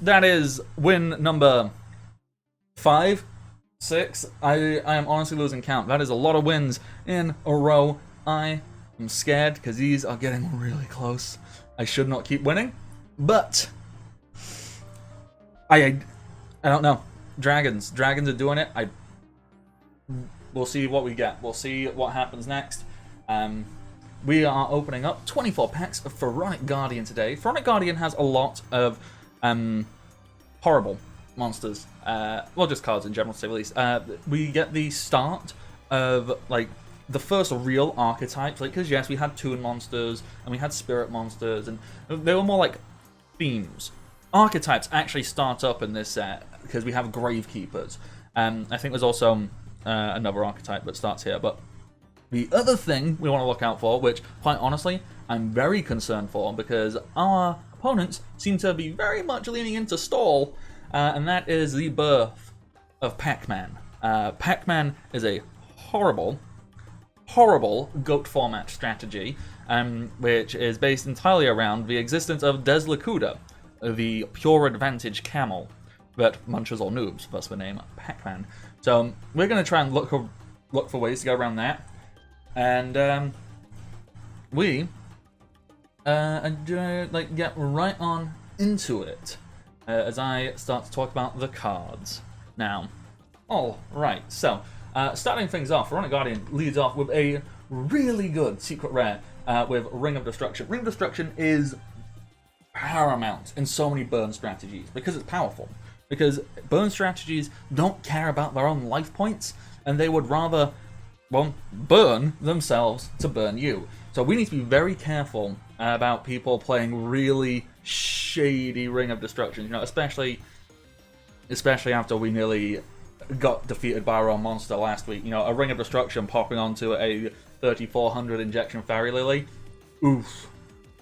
that is win number 5, 6. I am honestly losing count. That is a lot of wins in a row. I am scared because these are getting really close. I should not keep winning, but I don't know. Dragons are doing it. We'll see what we get. We'll see what happens next. We are opening up 24 packs of Pharaonic Guardian today. Pharaonic Guardian has a lot of horrible monsters. Well, just cards in general, to say the least. We get the start of, like, the first real archetypes. Like, because, yes, we had Toon monsters, and we had Spirit monsters, and they were more like themes. Archetypes actually start up in this set, because we have Gravekeepers. I think there's also another archetype that starts here, but the other thing we want to look out for, which, quite honestly, I'm very concerned for, because our opponents seem to be very much leaning into stall, and that is the birth of Pac-Man. Pac-Man is a horrible GOAT format strategy, which is based entirely around the existence of Deslakuda, the pure advantage camel that munches all noobs, thus the name Pac-Man. So we're going to try and look for ways to go around that. And we get right on into it as I start to talk about the cards. Now, all right, so starting things off, Pharaonic Guardian leads off with a really good secret rare with Ring of Destruction. Ring of Destruction is paramount in so many burn strategies because it's powerful. Because burn strategies don't care about their own life points, and they would rather, well, burn themselves to burn you. So we need to be very careful about people playing really shady Ring of Destruction, you know, especially after we nearly got defeated by our own monster last week. You know, a Ring of Destruction popping onto a 3400 injection Fairy Lily. Oof.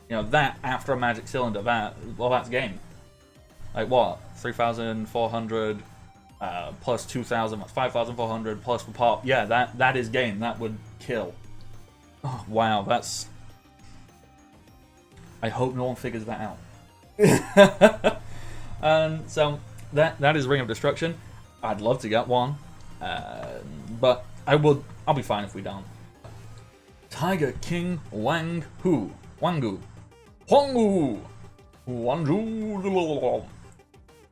You know, that after a magic cylinder, that's game. Like what? 3,400 plus 2,000, 5,400 plus for pop. Yeah, that is game. That would kill. Oh, wow, that's... I hope no one figures that out. And so that is Ring of Destruction. I'd love to get one, but I'll be fine if we don't. Tiger King Wangu.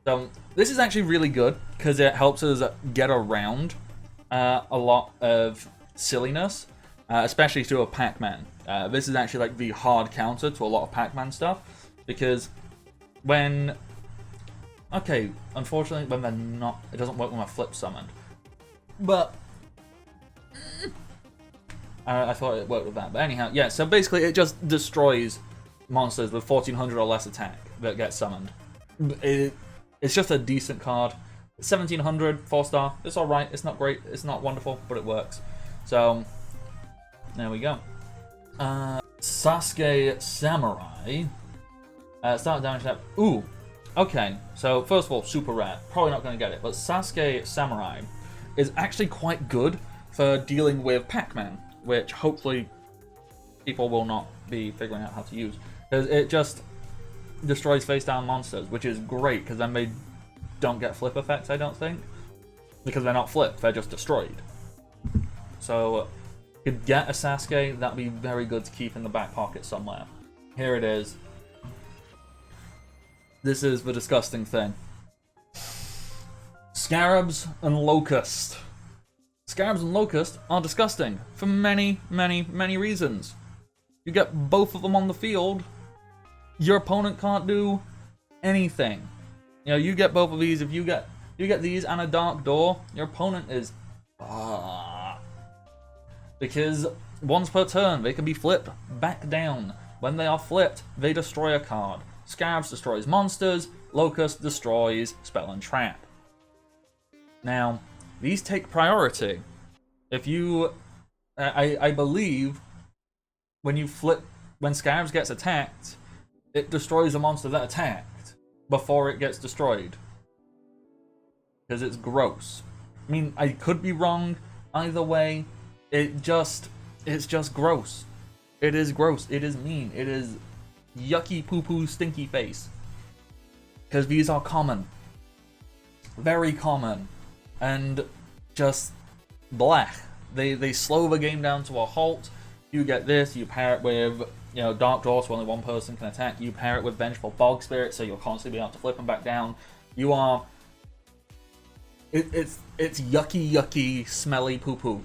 So this is actually really good because it helps us get around a lot of silliness, especially to a Pac-Man. This is actually like the hard counter to a lot of Pac-Man stuff, because unfortunately when they're not, it doesn't work when they're flip summoned. But I thought it worked with that. But anyhow, yeah. So basically, it just destroys monsters with 1,400 or less attack that get summoned. It's just a decent card. 1,700, 4-star. It's alright. It's not great. It's not wonderful, but it works. So, there we go. Sasuke Samurai. Start damage step. Ooh. Okay. So, first of all, super rare. Probably not going to get it. But Sasuke Samurai is actually quite good for dealing with Pac-Man, which hopefully people will not be figuring out how to use. Because it just destroys face-down monsters, which is great, because then they don't get flip effects, I don't think. Because they're not flipped, they're just destroyed. So, if you could get a Sasuke, that'd be very good to keep in the back pocket somewhere. Here it is. This is the disgusting thing. Scarabs and Locust. Scarabs and Locust are disgusting for many, many, many reasons. You get both of them on the field, your opponent can't do anything. You know, you get both of these. If you get these and a Dark Door, your opponent is because once per turn they can be flipped back down. When they are flipped, they destroy a card. Scarabs destroys monsters. Locust destroys spell and trap. Now, these take priority. If you, I believe, when Scarabs gets attacked, it destroys a monster that attacked before it gets destroyed. Because it's gross. I mean, I could be wrong. Either way, it's just gross. It is gross. It is mean. It is yucky poo-poo stinky face. because these are common. Very common. And just blech. They slow the game down to a halt. You get this, you pair it with, you know, Dark Draw, so only one person can attack. You pair it with Vengeful Bog Spirit, so you'll constantly be able to flip them back down. You are... It's yucky, smelly poo-poo.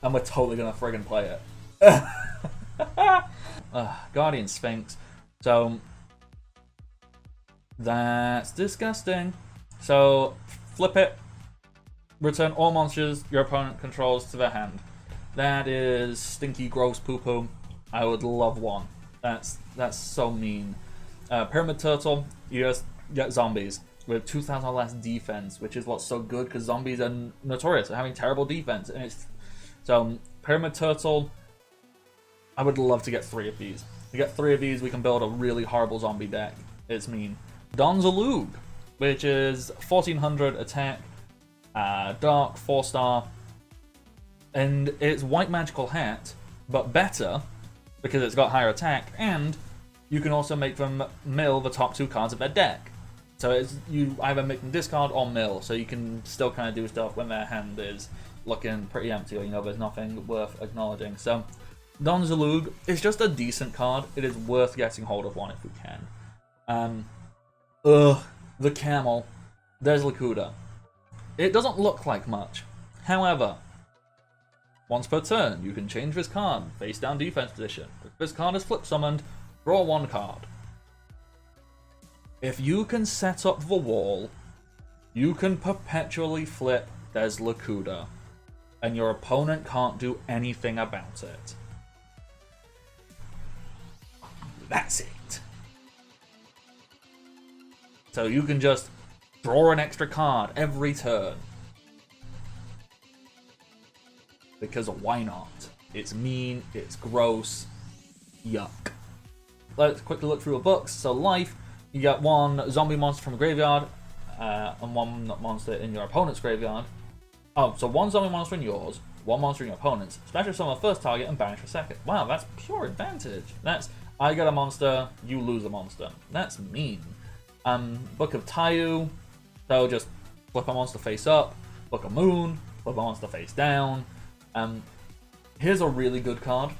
And we're totally gonna friggin' play it. Guardian Sphinx. So... that's disgusting. So, flip it. Return all monsters your opponent controls to their hand. That is stinky, gross poo-poo. I would love one. That's so mean. Pyramid Turtle, you just get zombies with 2,000 or less defense, which is what's so good because zombies are notorious for having terrible defense. And it's so Pyramid Turtle. I would love to get 3 of these. To get 3 of these, we can build a really horrible zombie deck. It's mean. Donzalug, which is 1400 attack, dark, 4-star, and it's white magical hat, but better because it's got higher attack, and you can also make them mill the top 2 cards of their deck. So it's, you either make them discard or mill, so you can still kind of do stuff when their hand is looking pretty empty, or, you know, there's nothing worth acknowledging. So Donzalug is just a decent card. It is worth getting hold of one if we can. The camel. There's Lakuda. It doesn't look like much. However, once per turn, you can change this card, face down defense position. If this card is flip summoned, draw 1 card. If you can set up the wall, you can perpetually flip Des Lakuda, and your opponent can't do anything about it. That's it. So you can just draw an extra card every turn. Because why not? It's mean, it's gross, yuck. Let's quickly look through the books. So life, you get 1 zombie monster from a graveyard, and 1 monster in your opponent's graveyard. Oh, so 1 zombie monster in yours, 1 monster in your opponent's. Special summon the first target and banish for second. Wow, that's pure advantage. That's, I get a monster, you lose a monster. That's mean. Book of Tayu, so just flip a monster face up. Book of Moon, flip a monster face down. Here's a really good card.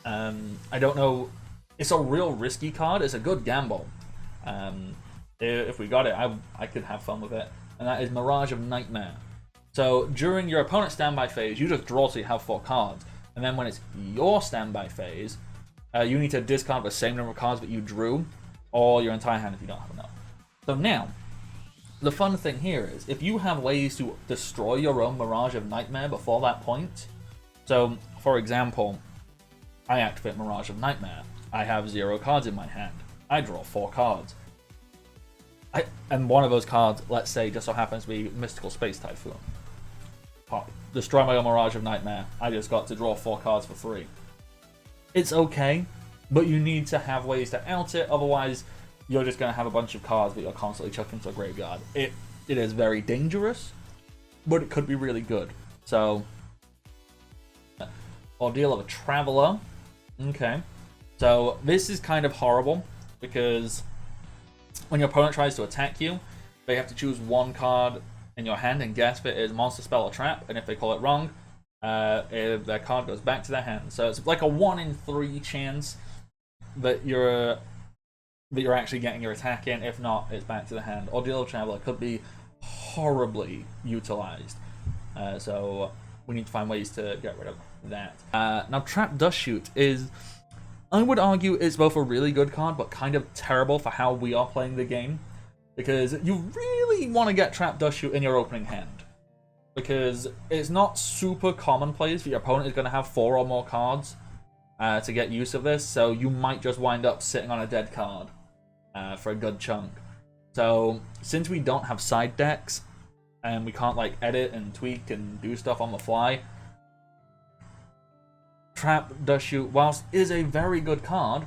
I don't know, it's a real risky card. It's a good gamble. If we got it, I could have fun with it. And that is Mirage of Nightmare. So during your opponent's standby phase, you just draw so you have 4 cards. And then when it's your standby phase, you need to discard the same number of cards that you drew, or your entire hand if you don't have enough. So now, the fun thing here is, if you have ways to destroy your own Mirage of Nightmare before that point, so, for example, I activate Mirage of Nightmare. I have 0 cards in my hand. I draw 4 cards. And one of those cards, let's say, just so happens to be Mystical Space Typhoon. Pop. Destroy my own Mirage of Nightmare. I just got to draw 4 cards for free. It's okay, but you need to have ways to out it, otherwise you're just going to have a bunch of cards that you're constantly chucking to a graveyard. It is very dangerous, but it could be really good. So, Ordeal of a Traveler. Okay. So, this is kind of horrible, because when your opponent tries to attack you, they have to choose 1 card in your hand and guess if it is monster, spell, or trap, and if they call it wrong, if their card goes back to their hand. So it's like a 1 in 3 chance that you're actually getting your attack in. If not, it's back to the hand. Ordeal of Traveler could be horribly utilized. So we need to find ways to get rid of that. Now, Trap Dust Shoot is, I would argue, it's both a really good card, but kind of terrible for how we are playing the game. Because you really want to get Trap Dust Shoot in your opening hand. Because it's not super commonplace that your opponent is going to have 4 or more cards to get use of this, so you might just wind up sitting on a dead card for a good chunk. So, since we don't have side decks, and we can't like edit and tweak and do stuff on the fly, Trap Dust Shoot, whilst is a very good card,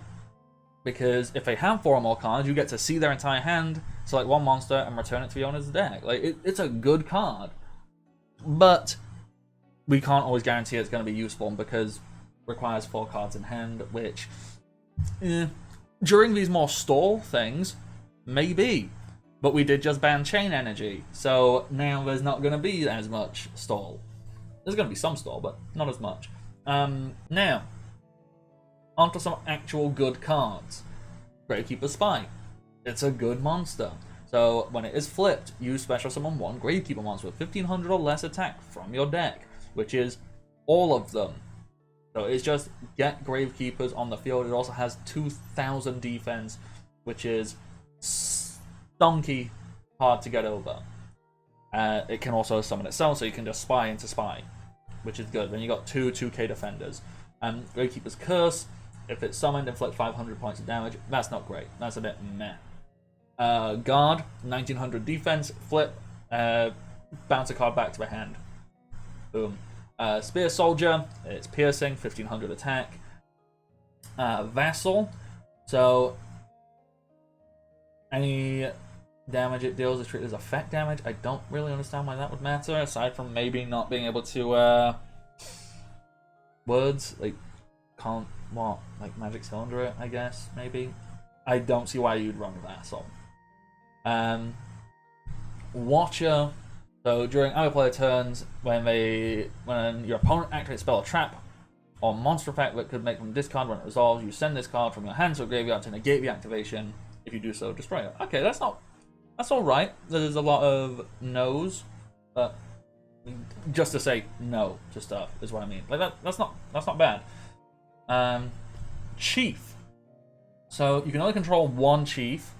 because if they have 4 or more cards, you get to see their entire hand, select 1 monster, and return it to the owner's deck. Like, it's a good card. But we can't always guarantee it's going to be useful because it requires 4 cards in hand, which, during these more stall things, Maybe. But we did just ban chain energy, so now there's not going to be as much stall. There's going to be some stall, but not as much. Now, onto some actual good cards. Gravekeeper's Spy. It's a good monster. So when it is flipped, you special summon one Gravekeeper monster with 1500 or less attack from your deck, which is all of them. So it's just get Gravekeepers on the field. It also has 2000 defense, which is donkey hard to get over. It can also summon itself, so you can just spy into spy, which is good. Then you got two 2k defenders. Gravekeeper's Curse, if it's summoned, inflict 500 points of damage. That's not great. That's a bit meh. Guard, 1900 defense, flip, bounce a card back to the hand. Boom. Spear Soldier, it's piercing, 1500 attack. Vassal, so any damage it deals is treated as effect damage. I don't really understand why that would matter, aside from maybe not being able to words like can't what like magic cylinder it, I guess maybe. I don't see why you'd run Vassal. Watcher, so during other player turns, when your opponent activates spell or trap or monster effect that could make them discard when it resolves, you send this card from your hand to a graveyard to negate the activation. If you do so, destroy it. Okay, that's all right. There's a lot of no's, but just to say no to stuff is what I mean. Like that's not bad. Chief. So you can only control one chief.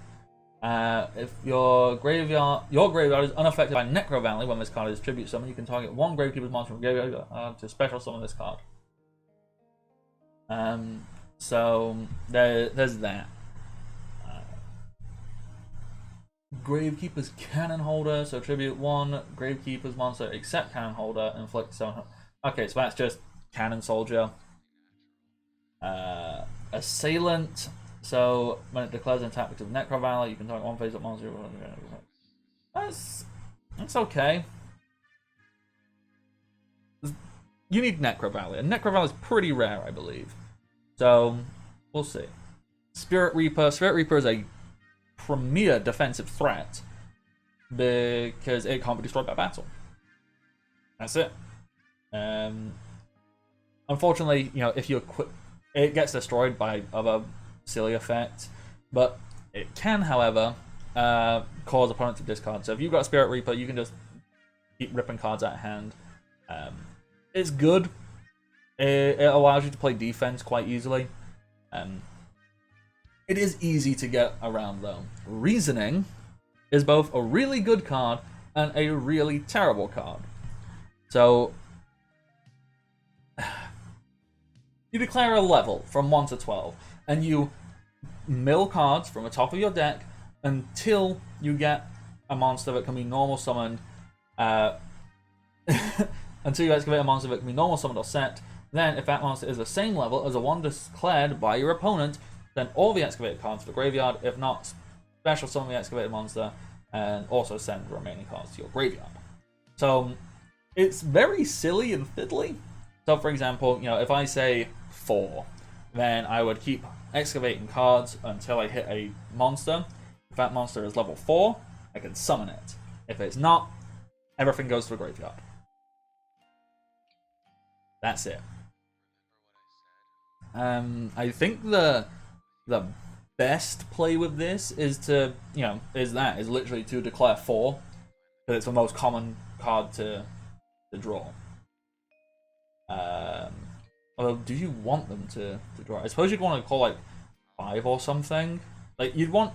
If your graveyard is unaffected by Necro Valley when this card is tribute summoned, you can target one Gravekeeper's monster from graveyard to special summon this card. So there's that. Gravekeeper's Cannon Holder, so tribute one Gravekeeper's monster except Cannon Holder, inflict 700. Okay, so that's just Cannon Soldier. Assailant, so when it declares an attack with Necro Valley, you can target one face up monster. That's okay. You need Necro Valley, and Necro Valley is pretty rare, I believe. So we'll see. Spirit Reaper is a premier defensive threat because it can't be destroyed by battle. That's it. Unfortunately, if you equip, it gets destroyed by other silly effects, but it can, however, cause opponent to discard. So if you've got a Spirit Reaper, you can just keep ripping cards out of hand. It's good. It allows you to play defense quite easily. It is easy to get around, though. Reasoning is both a really good card and a really terrible card. So you declare a level from 1 to 12, and you mill cards from the top of your deck until you get a monster that can be normal summoned. Until you excavate a monster that can be normal summoned or set. Then, if that monster is the same level as the one declared by your opponent, then all the excavated cards to the graveyard. If not, special summon the excavated monster and also send the remaining cards to your graveyard. So it's very silly and fiddly. So for example, if I say 4, then I would keep excavating cards until I hit a monster. If that monster is level 4, I can summon it. If it's not, everything goes to the graveyard. That's it. I think the best play with this is to, is literally to declare 4, because it's the most common card to draw. Although, do you want them to draw? I suppose you'd want to call like 5 or something. Like you'd want,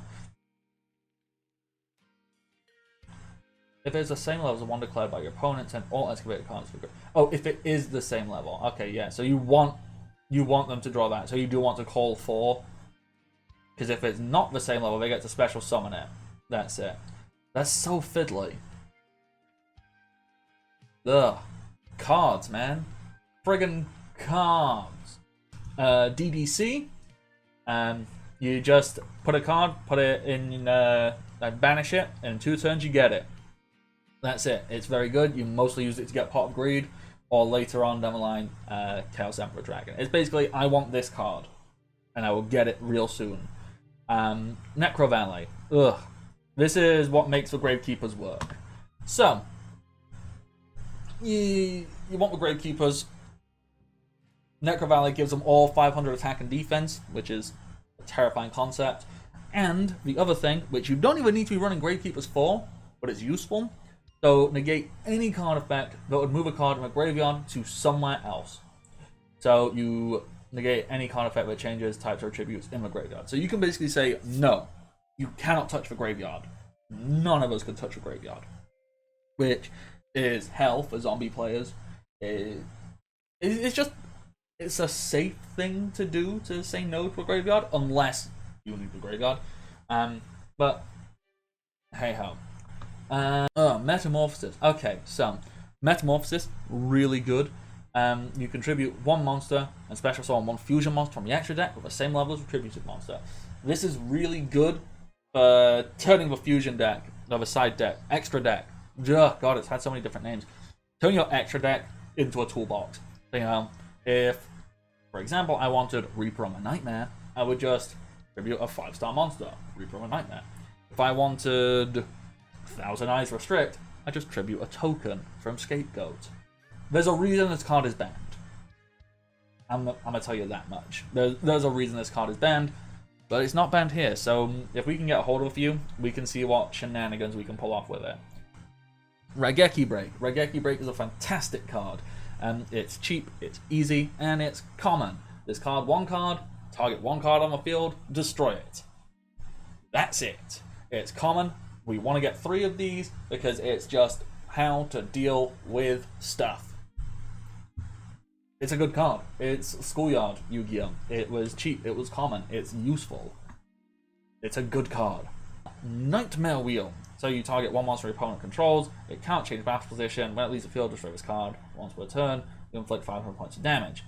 if it's the same level as the one declared by your opponent, send all excavated cards to the graveyard. Oh, if it is the same level, okay, yeah. So you want them to draw that. So you do want to call 4. Because if it's not the same level, they get to special summon it. That's it. That's so fiddly. Ugh. Cards, man. Friggin' cards. DDC. You just put a card, put it in, banish it, and in 2 turns you get it. That's it. It's very good. You mostly use it to get Pot of Greed, or later on down the line, Chaos Emperor Dragon. It's basically, I want this card, and I will get it real soon. Necro Valley. Ugh. This is what makes the Gravekeepers work. So, you want the Gravekeepers. Necro Valley gives them all 500 attack and defense, which is a terrifying concept. And the other thing, which you don't even need to be running Gravekeepers for, but it's useful, so negate any card effect that would move a card in a graveyard to somewhere else. So you negate any card effect that changes types or attributes in the graveyard. So you can basically say, no, you cannot touch the graveyard. None of us can touch the graveyard. Which is hell for zombie players. It's a safe thing to do, to say no to a graveyard, unless you need the graveyard. But hey ho. Metamorphosis. Okay, so Metamorphosis, really good. You contribute one monster and special summon one fusion monster from the extra deck with the same level as retributed monster. This is really good for turning the fusion deck, or the side deck, extra deck. Oh, God, it's had so many different names. Turn your extra deck into a toolbox. You know, if, for example, I wanted Reaper on my Nightmare, I would just tribute a 5-star monster, Reaper on my Nightmare. If I wanted Thousand Eyes Restrict, I just tribute a token from Scapegoat. There's a reason this card is banned. I'm gonna tell you that much. There's a reason this card is banned, but it's not banned here. So if we can get a hold of a few, we can see what shenanigans we can pull off with it. Raigeki Break. Raigeki Break is a fantastic card. It's cheap, it's easy, and it's common. Discard one card, target one card on the field, destroy it. That's it. It's common. We want to get 3 of these because it's just how to deal with stuff. It's a good card. It's Schoolyard Yu-Gi-Oh! It was cheap, it was common, it's useful. It's a good card. Nightmare Wheel. So you target one monster your opponent controls, it can't change battle position, when it leaves the field, destroy this card. Once per turn, you inflict 500 points of damage.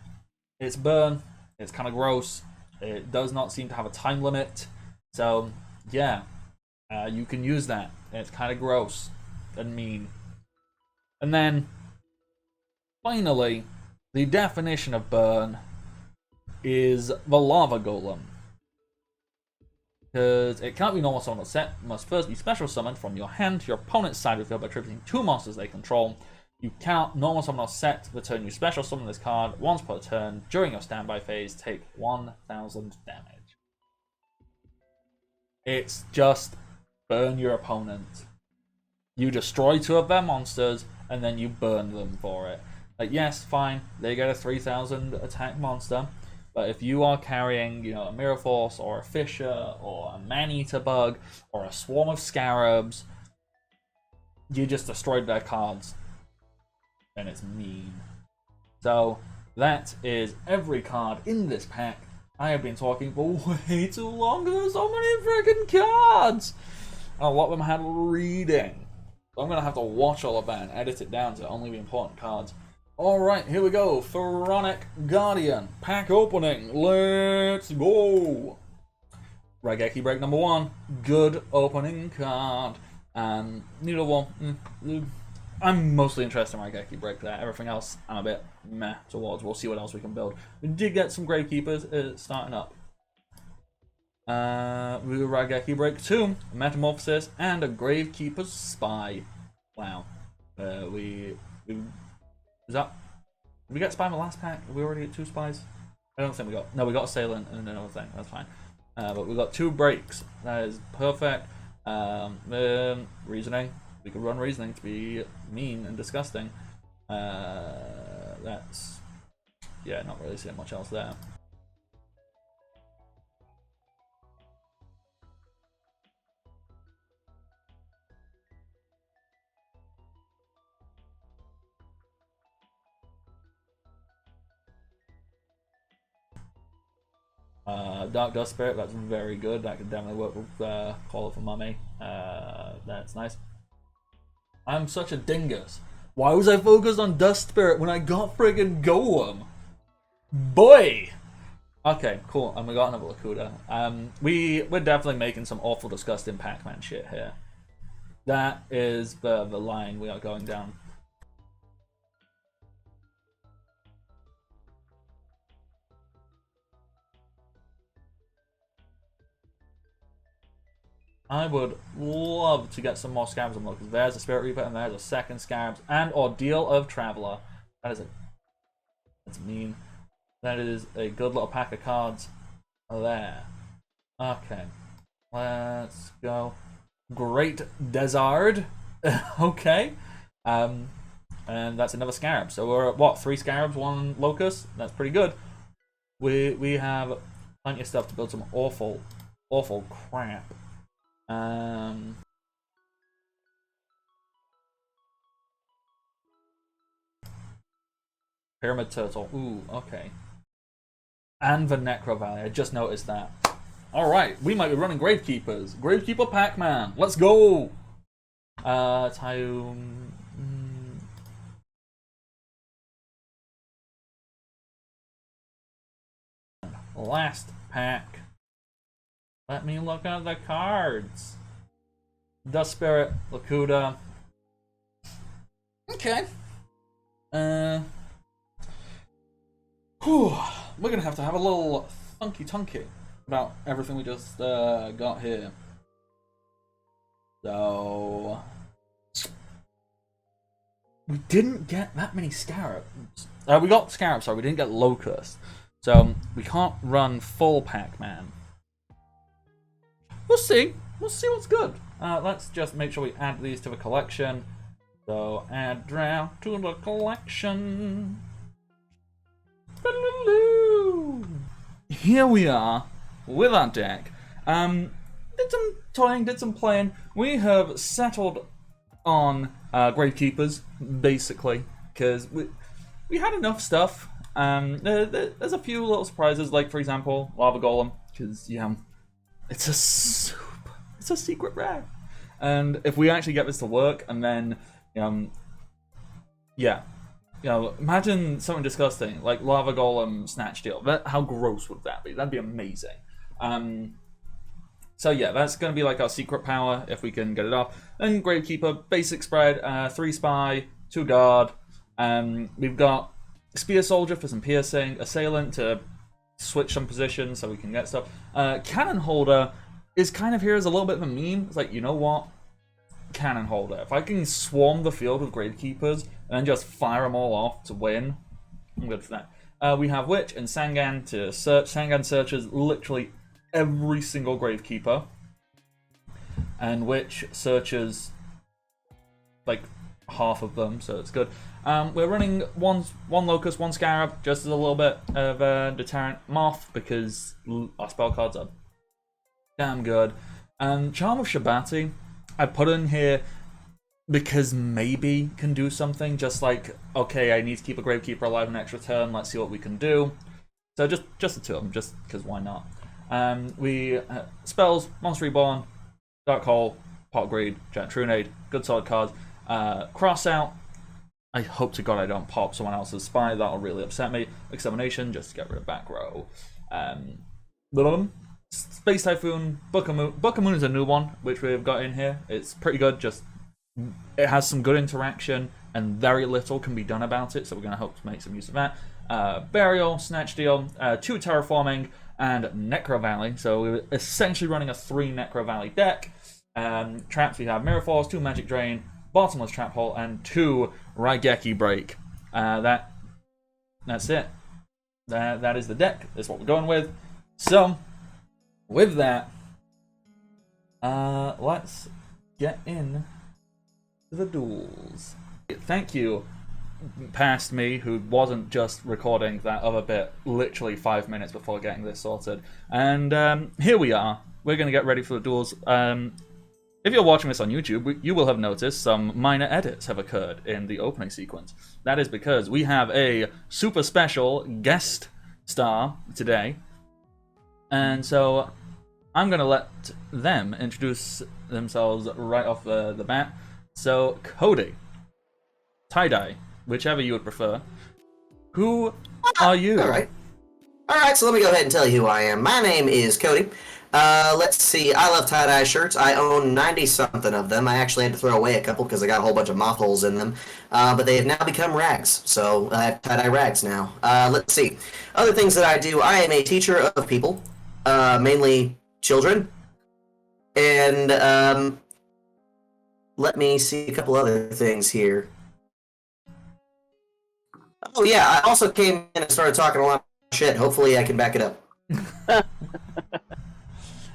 It's burn, it's kind of gross, it does not seem to have a time limit, so yeah, you can use that. It's kind of gross and mean. And then, finally, the definition of burn is the Lava Golem. Because it can't be normal summon or set, must first be special summoned from your hand to your opponent's side of the field by tributing 2 monsters they control. You cannot normal summon or set the turn you special summon this card once per turn. During your standby phase, take 1000 damage. It's just burn your opponent. You destroy 2 of their monsters, and then you burn them for it. Like, yes, fine, they get a 3000 attack monster, but if you are carrying, you know, a Mirror Force, or a Fisher, or a Man-Eater Bug, or a Swarm of Scarabs, you just destroyed their cards. And it's mean. So, that is every card in this pack. I have been talking for way too long, there's so many freaking cards! And a lot of them had reading. So I'm going to have to watch all of that and edit it down to only the important cards. Alright, here we go. Pharaonic Guardian. Pack opening. Let's go. Raigeki Break number 1. Good opening card. Needle I'm mostly interested in Raigeki Break there. Everything else I'm a bit meh towards. We'll see what else we can build. We did get some Gravekeepers starting up. We have Raigeki Break 2, Metamorphosis, and a Gravekeeper's Spy. Wow. Did we get Spy in the last pack? Did we already get 2 Spies? I don't think we got. No, we got Assailant and another thing. That's fine. But we got 2 breaks. That is perfect. Reasoning. We could run Reasoning to be mean and disgusting. That's. Yeah, not really seeing much else there. Dark Dust Spirit, that's very good. That could definitely work with Call of a Mummy. That's nice. I'm such a dingus. Why was I focused on Dust Spirit when I got friggin' Golem? Boy! Okay, cool. And we got another Lakuta. We're definitely making some awful, disgusting Pac-Man shit here. That is the line we are going down. I would love to get some more Scarabs on because there's a Spirit Reaper and there's a second Scarabs and Ordeal of Traveler. That's mean. That is a good little pack of cards there. Okay. Let's go. Great Desard. Okay. And that's another Scarab. So we're at what? 3 Scarabs, 1 Locust? That's pretty good. We have plenty of stuff to build some awful crap. Pyramid Turtle. Ooh, okay. And the Necro Valley. I just noticed that. Alright, we might be running Gravekeepers. Gravekeeper Pac-Man. Let's go! Tyum... Last pack. Let me look at the cards. Dust Spirit, Lakuda. Okay. Whew. We're gonna have to have a little funky about everything we just got here. So we didn't get that many Scarabs. We got Scarabs, sorry, we didn't get Locust. So we can't run full Pac-Man. We'll see. We'll see what's good. Let's just make sure we add these to the collection. So add draft to the collection. Here we are with our deck. Did some toying, did some playing. We have settled on Gravekeepers, basically, because we had enough stuff. There's a few little surprises, like for example, Lava Golem, because it's a secret rare, and if we actually get this to work, and then imagine something disgusting like Lava Golem Snatch Deal. How gross would that be? That'd be amazing. So yeah, that's going to be like our secret power if we can get it off. Then Gravekeeper, basic spread, 3 Spy, 2 Guard. We've got Spear Soldier for some piercing, Assailant to switch some positions so we can get stuff. Cannon Holder is kind of here as a little bit of a meme. It's like, you know what? Cannon Holder. If I can swarm the field with Gravekeepers and then just fire them all off to win, I'm good for that. We have Witch and Sangan to search. Sangan searches literally every single Gravekeeper, and Witch searches like half of them, so it's good. We're running one Locust, 1 Scarab, just as a little bit of a deterrent. Moth, because our spell cards are damn good. Charm of Shabati, I put in here because maybe can do something, just like, okay, I need to keep a Gravekeeper alive an extra turn, let's see what we can do. So just the 2 of them, just because why not? We spells, Monster Reborn, Dark Hole, Pot Greed, Giant Trunade, good solid cards. Cross Out, I hope to God I don't pop someone else's Spy, that'll really upset me. Examination, just to get rid of back row. Space Typhoon, Book of Moon. Book of Moon is a new one, which we've got in here. It's pretty good, just it has some good interaction, and very little can be done about it, so we're going to hope to make some use of that. Burial, Snatch Deal, 2 Terraforming, and Necro Valley. So we're essentially running a 3 Necro Valley deck. Traps, we have Mirror Force, 2 Magic Drain, Bottomless Trap Hole, and 2 Raigeki Break. That's it. That is the deck. That's what we're going with. So, with that, let's get in to the duels. Thank you, past me, who wasn't just recording that other bit literally 5 minutes before getting this sorted. And here we are. We're going to get ready for the duels. If you're watching this on YouTube, you will have noticed some minor edits have occurred in the opening sequence. That is because we have a super special guest star today. And so I'm going to let them introduce themselves right off the bat. So, Cody, Tie-Dye, whichever you would prefer, who are you? Alright, so let me go ahead and tell you who I am. My name is Cody. Let's see, I love tie-dye shirts. I own 90-something of them. I actually had to throw away a couple because I got a whole bunch of moth holes in them. But they have now become rags, so I have tie-dye rags now. Let's see. Other things that I do, I am a teacher of people, mainly children. And let me see a couple other things here. Oh yeah, I also came in and started talking a lot of shit. Hopefully I can back it up.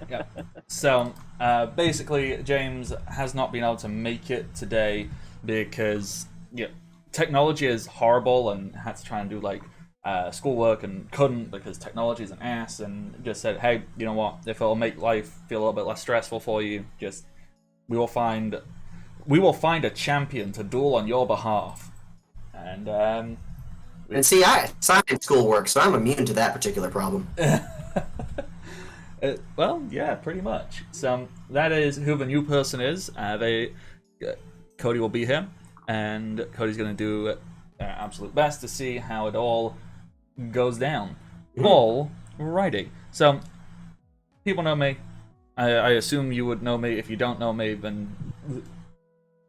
Yeah. So basically, James has not been able to make it today because technology is horrible and had to try and do like schoolwork and couldn't because technology is an ass, and just said, hey, you know what? If it'll make life feel a little bit less stressful for you, just we will find a champion to duel on your behalf. And see, I science schoolwork, so I'm immune to that particular problem. Well, yeah, pretty much. So that is who the new person is. Cody will be here, and Cody's going to do their absolute best to see how it all goes down. Alrighty. So people know me. I assume you would know me. If you don't know me, then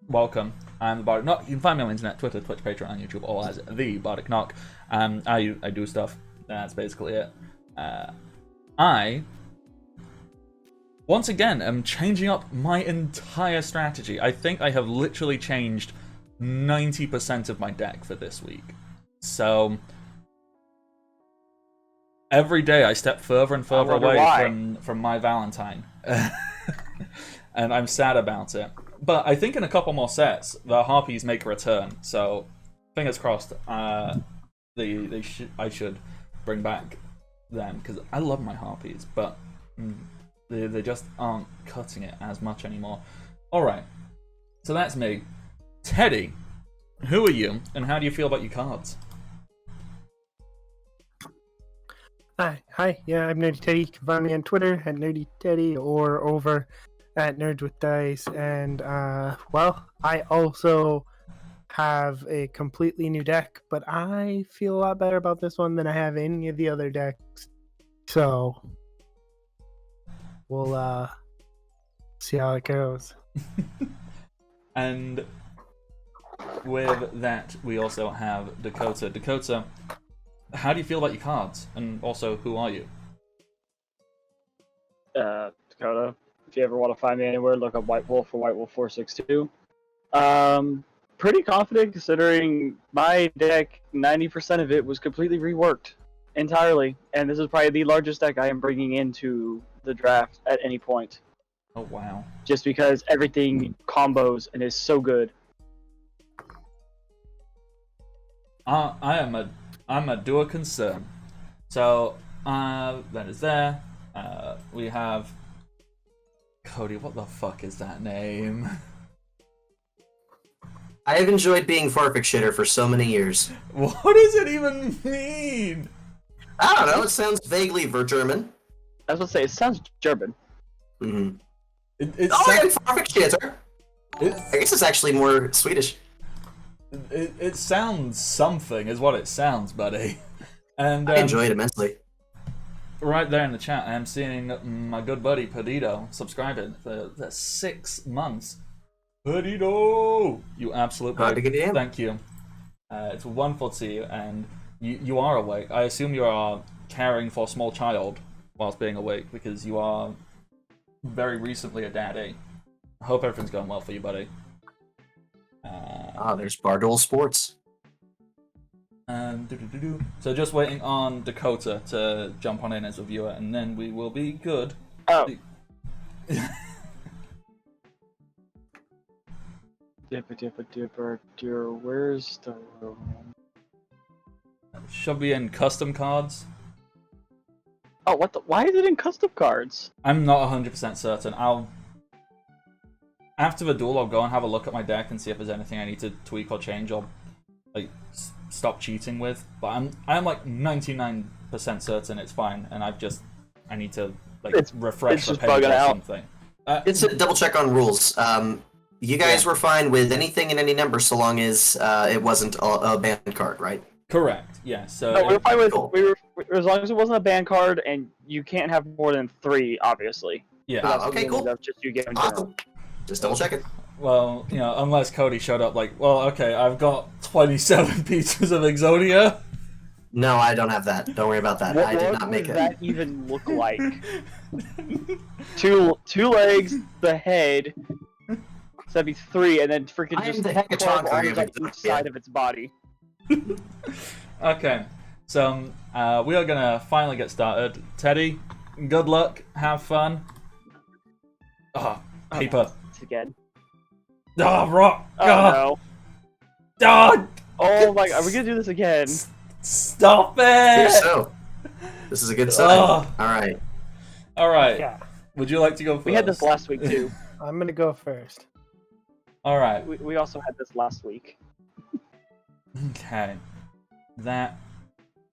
welcome. I'm the Bardic Knock. You can find me on the internet, Twitter, Twitch, Patreon, and YouTube, all as the Bardic Knock. I do stuff. That's basically it. I once again am changing up my entire strategy. I think I have literally changed 90% of my deck for this week. So every day I step further and further away from my Valentine. And I'm sad about it. But I think in a couple more sets, the Harpies make a return. So fingers crossed. I should bring back them because I love my Harpies, but they just aren't cutting it as much anymore. All right, so that's me. Teddy, who are you, and how do you feel about your cards? Hi. Yeah, I'm Nerdy Teddy. You can find me on Twitter at Nerdy Teddy or over at Nerds with Dice. And well, I also have a completely new deck, but I feel a lot better about this one than I have any of the other decks. So we'll see how it goes. And with that, we also have Dakota. Dakota, how do you feel about your cards? And also, who are you? Dakota. If you ever want to find me anywhere, look up White Wolf or White Wolf 462. Pretty confident considering my deck, 90% of it was completely reworked entirely. And this is probably the largest deck I am bringing into the draft at any point. Oh, wow. Just because everything combos and is so good. I'm a doer concern. So, that is there. We have Cody, what the fuck is that name? I have enjoyed being Farfik Shitter for so many years. What does it even mean? I don't know, it sounds vaguely German. I was going to say, it sounds German. Mm-hmm. And Farfik Shitter! I guess it's actually more Swedish. It sounds something, is what it sounds, buddy. And I enjoy it immensely. Right there in the chat, I'm seeing my good buddy Perdido subscribing for 6 months. Perdido! You absolute babe. Thank you. It's wonderful to see you, and you are awake. I assume you are caring for a small child whilst being awake, because you are very recently a daddy. I hope everything's going well for you, buddy. There's Barduel Sports. So just waiting on Dakota to jump on in as a viewer, and then we will be good. Oh. Dipper, where's the room? Should be in custom cards. Oh, what the? Why is it in custom cards? I'm not 100% certain. After the duel, I'll go and have a look at my deck and see if there's anything I need to tweak or change or like stop cheating with. But I'm like 99% certain it's fine, and I need to like refresh the page or something. It's a double check on rules. You guys were fine with anything in any number so long as it wasn't a banned card, right? Correct. Yeah. So no, we were fine with as long as it wasn't a banned card, and you can't have more than 3, obviously. Yeah. Okay. Cool. That's just you get in awesome. Just double check it. Well, unless Cody showed up like, well, okay, I've got 27 pieces of Exodia. No, I don't have that. Don't worry about that. I did not make would it. that even look like? two legs, the head. So that'd be 3, and then freaking I am just the 12 Hekatonkery arms of on each Exodia. side of its body. Okay, so we are gonna finally get started. Teddy, good luck. Have fun. Oh, paper. It's again. Oh, rock. Oh Oh, no. oh, Oh my god, are we gonna do this again? stop Here, it. so. This is a good sign. Oh. Alright. All right. Yeah, Would you like to go first? We had this last week too. I'm gonna go first. All right. We also had this last week. Okay. That.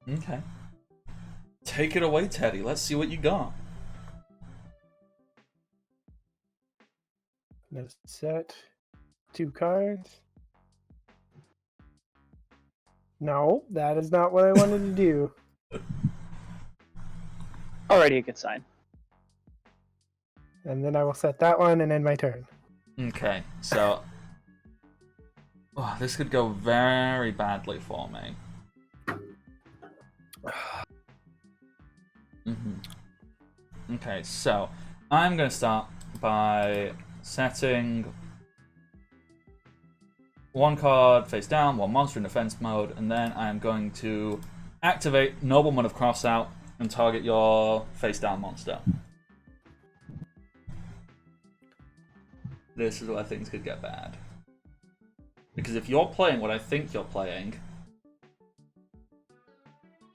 Okay. Take it away, Teddy. Let's see what you got. Let's set 2 cards. No, that is not what I wanted to do. Already a good sign. And then I will set that one and end my turn. Okay. So. Oh, this could go very badly for me. Okay, so I'm going to start by setting 1 card face down, 1 monster in defense mode, and then I'm going to activate Nobleman of Crossout and target your face down monster. This is where things could get bad. Because if you're playing what I think you're playing...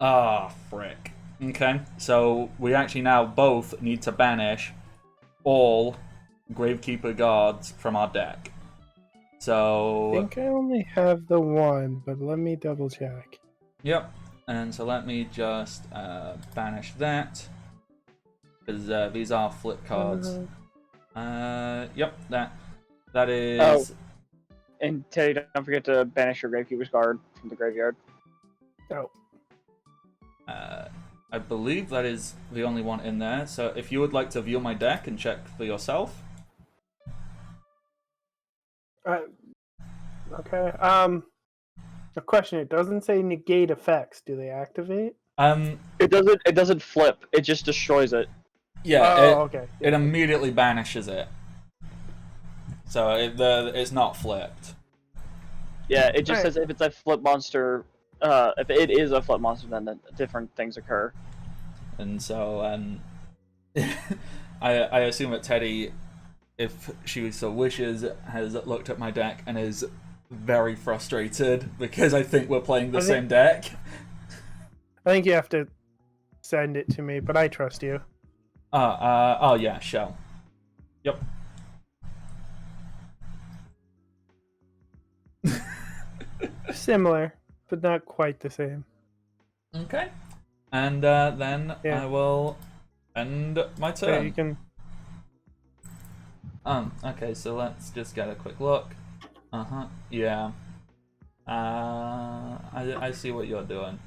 Ah, frick. Okay, so we actually now both need to banish all Gravekeeper guards from our deck. I So... think I only have the 1, but let me double check. Yep, and so let me just banish that. Because these are flip cards. Yep, that is... Oh. And Teddy, don't forget to banish your Gravekeeper's guard from the graveyard. Oh, I believe that is the only one in there. So if you would like to view my deck and check for yourself. okay. A question. It doesn't say negate effects. Do they activate? It doesn't flip. It just destroys it. Yeah, Oh, okay. it immediately banishes it. So it's not flipped. Yeah, it just Alright. says if it's a flip monster. If it is a flip monster, then different things occur. And so I assume that Teddy, if she so wishes, has looked at my deck and is very frustrated because I think we're playing the same deck. I think you have to send it to me, but I trust you. Oh yeah, sure. Yep. Similar, but not quite the same. Okay. And then Yeah. I will end my So turn. you can. Okay, so let's just get a quick look. Yeah. I see what you're doing.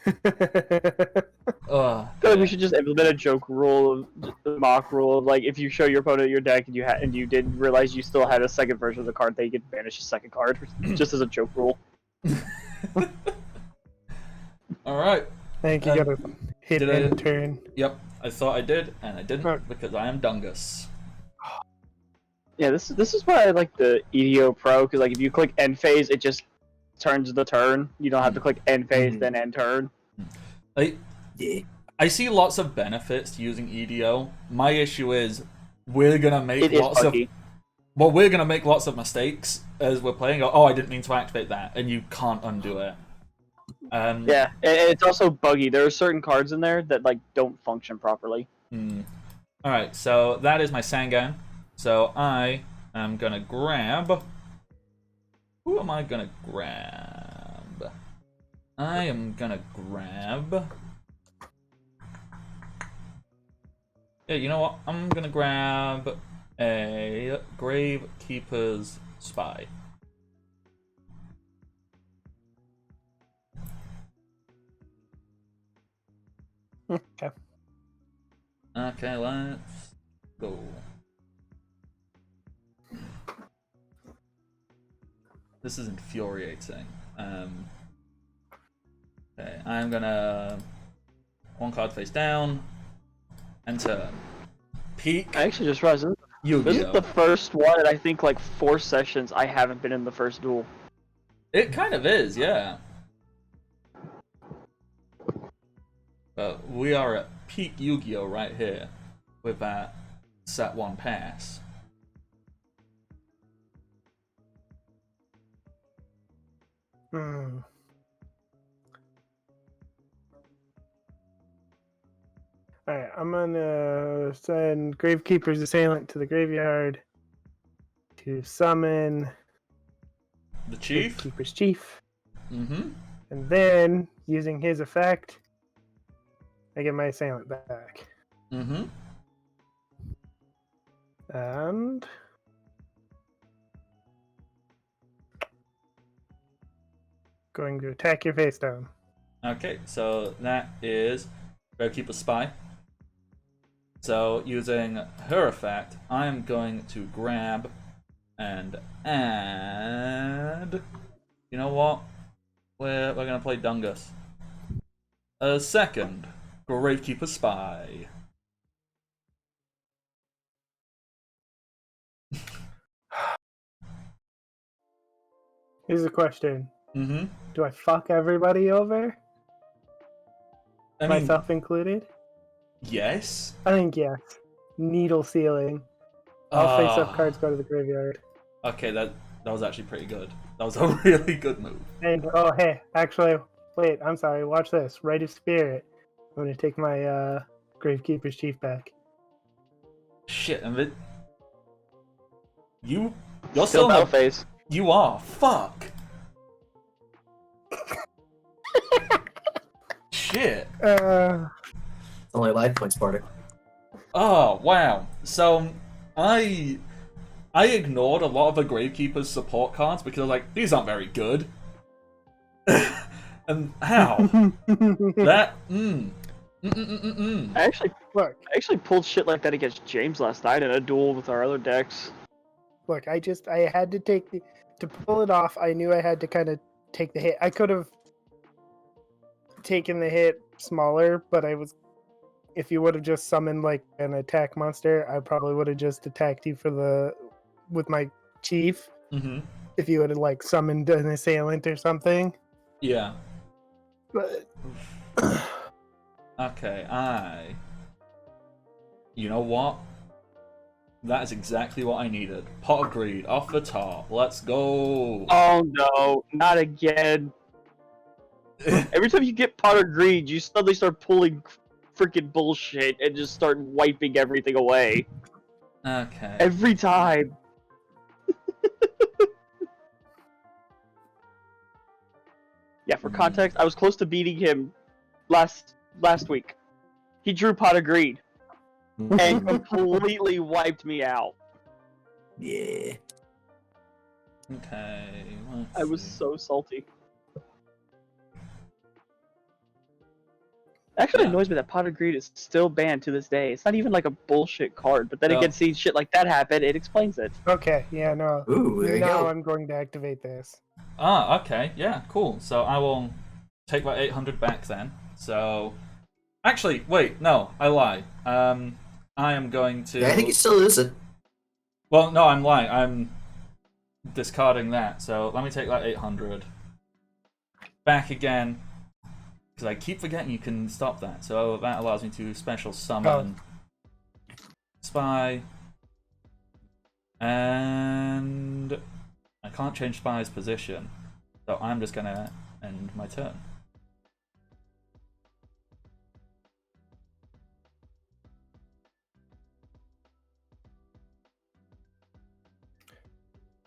Ugh. I feel like we should just implement a joke rule, a mock rule of like if you show your opponent your deck and you didn't realize you still had a second version of the card, they could banish a second card, just as a joke rule. All right. I think you gotta hit did I- end turn. Yep. I thought I did, and I didn't Okay. because I am Dungus. Yeah, this is why I like the EDO Pro because like if you click end phase, it just turns the turn. You don't have to click end phase then end turn. Yeah. I see lots of benefits to using EDO. My issue is we're gonna make It is lots buggy. we're gonna make lots of mistakes as we're playing. Oh, I didn't mean to activate that, and you can't undo it. Yeah, and it's also buggy. There are certain cards in there that like don't function properly. All right, so that is my Sangan. So I am gonna grab. Who am I gonna grab? I am gonna grab. Yeah, you know what? I'm gonna grab a Gravekeeper's Spy. Okay. Okay, let's go. This is infuriating. Okay, I'm gonna one card face down. Enter. Peak. I actually just realized this is Yu-Gi-Oh. the first one in I think like 4 sessions I haven't been in the first duel. It kind of is, yeah. But we are at peak Yu-Gi-Oh right here with that set 1 pass. Hmm. Alright, I'm gonna send Gravekeeper's Assailant to the graveyard to summon The Chief? Gravekeeper's Chief. Mm-hmm. And then, using his effect, I get my Assailant back. Mm-hmm. And... going to attack your face down. Okay, so that is Keeper Spy. So using her effect, I'm going to grab and add. You know what? We're gonna play Dungus. A second Gravekeeper Spy. Here's a question. Mm-hmm. Do I fuck everybody over? I mean, Myself included? yes. I think yes. Needle Sealing. All face-up cards go to the graveyard. Okay, that was actually pretty good. That was a really good move. And, oh hey, actually, wait, I'm sorry, watch this. Rite of Spirit. I'm gonna take my Gravekeeper's Chief back. Shit, and it... You're Still still battle not... phase. You are. Fuck. Shit. Only life points, Bardic. Oh, wow. So, I ignored a lot of the Gravekeeper's support cards because I was like, these aren't very good. And how? That, I actually Look, pulled shit like that against James last night in a duel with our other decks. look, I had to to pull it off, I knew I had to kind of take the hit. I could have taken the hit smaller, but if you would have just summoned like an attack monster, I probably would have just attacked you with my chief. Mm-hmm. If you would have like summoned an assailant or something. Yeah. But Okay, you know what? That is exactly what I needed. Pot of Greed, off the top. Let's go. Oh no, not again. Every time you get Pot of Greed, you suddenly start pulling freaking bullshit and just start wiping everything away. Okay. Every time. Yeah, for context, I was close to beating him last week. He drew Pot of Greed and completely wiped me out. Yeah. Okay. I was so salty. Actually, it annoys me that Pot of Greed is still banned to this day. It's not even like a bullshit card, but then No. again, seeing shit like that happen, it explains it. okay, yeah, no. Ooh, there you Now go. I'm going to activate this. Ah, okay. Yeah, cool. So I will take that 800 back then. So, actually, wait, no, I lie. I am going to. Yeah, I think you still lose it. Well, no, I'm lying. I'm discarding that. So let me take that 800 back again, because I keep forgetting you can stop that. So that allows me to special summon Spy, and I can't change Spy's position. So I'm just gonna end my turn.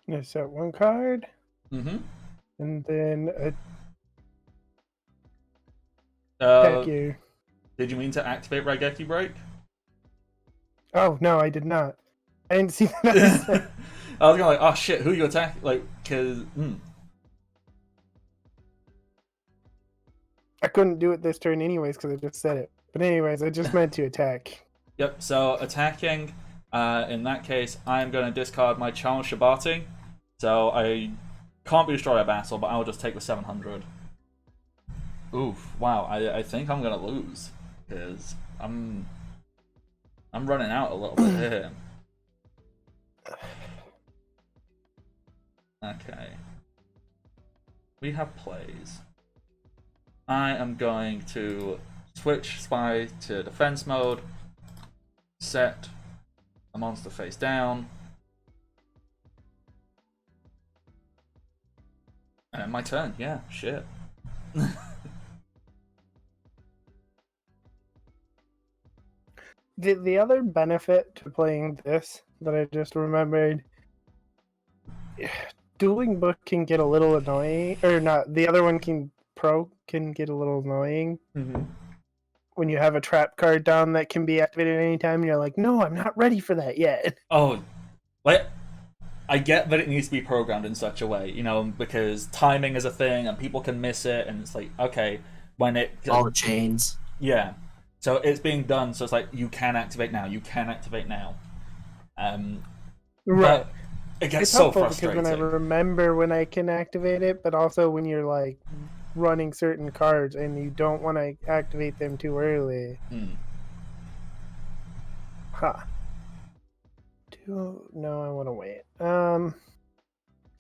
I'm gonna set one card, Mm-hmm. and then attack you. Did you mean to activate Raigeki Break? Oh no, I did not. I didn't see that. I was going like, oh shit, who you attack? Like, cause I couldn't do it this turn anyways because I just said it. But anyways, I just meant to attack. Yep. So attacking. In that case, I'm going to discard my Challenge Shabati. So I can't be destroyed by battle, but I'll just take the 700. Oof! Wow, I think I'm gonna lose because I'm running out a little bit here. Okay. We have plays. I am going to switch spy to defense mode. Set a monster face down. And my turn. Yeah, shit. The other benefit to playing this that I just remembered, dueling book can get a little annoying, or not. The other one can get a little annoying when you have a trap card down that can be activated at any time. And you're like, no, I'm not ready for that yet. Oh, like I get that it needs to be programmed in such a way, you know, because timing is a thing and people can miss it, and it's like, okay, when it All the chains. yeah, so it's being done, so it's like you can activate now, you can activate now. Right. But it gets It's so helpful because frustrating. when I remember when I can activate it, but also when you're like running certain cards and you don't want to activate them too early. Huh. No, I want to wait.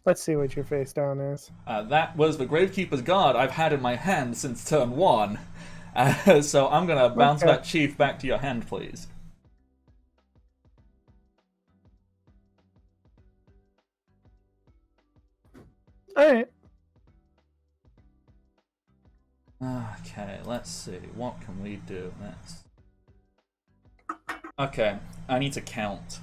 Let's see what your face down is. That was the Gravekeeper's Guard I've had in my hand since turn 1. So I'm gonna bounce Okay. that Chief back to your hand, please. Alright. Okay, let's see. What can we do next? Okay, I need to count.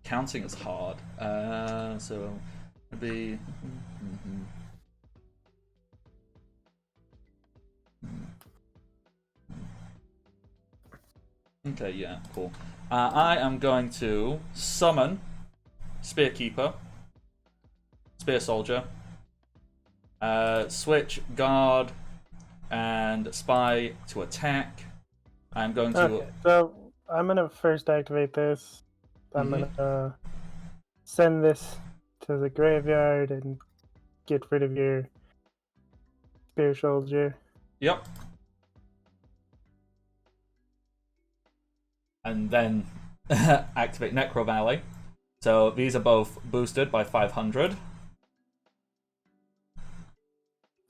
Counting is hard. So maybe. Okay, yeah, cool. I am going to summon Spearkeeper, Spear Soldier, switch Guard, and Spy to attack. I'm going to. Okay, so I'm gonna first activate this. I'm gonna send this to the graveyard and get rid of your Spear Soldier. Yep. And then activate Necro Valley. So these are both boosted by 500.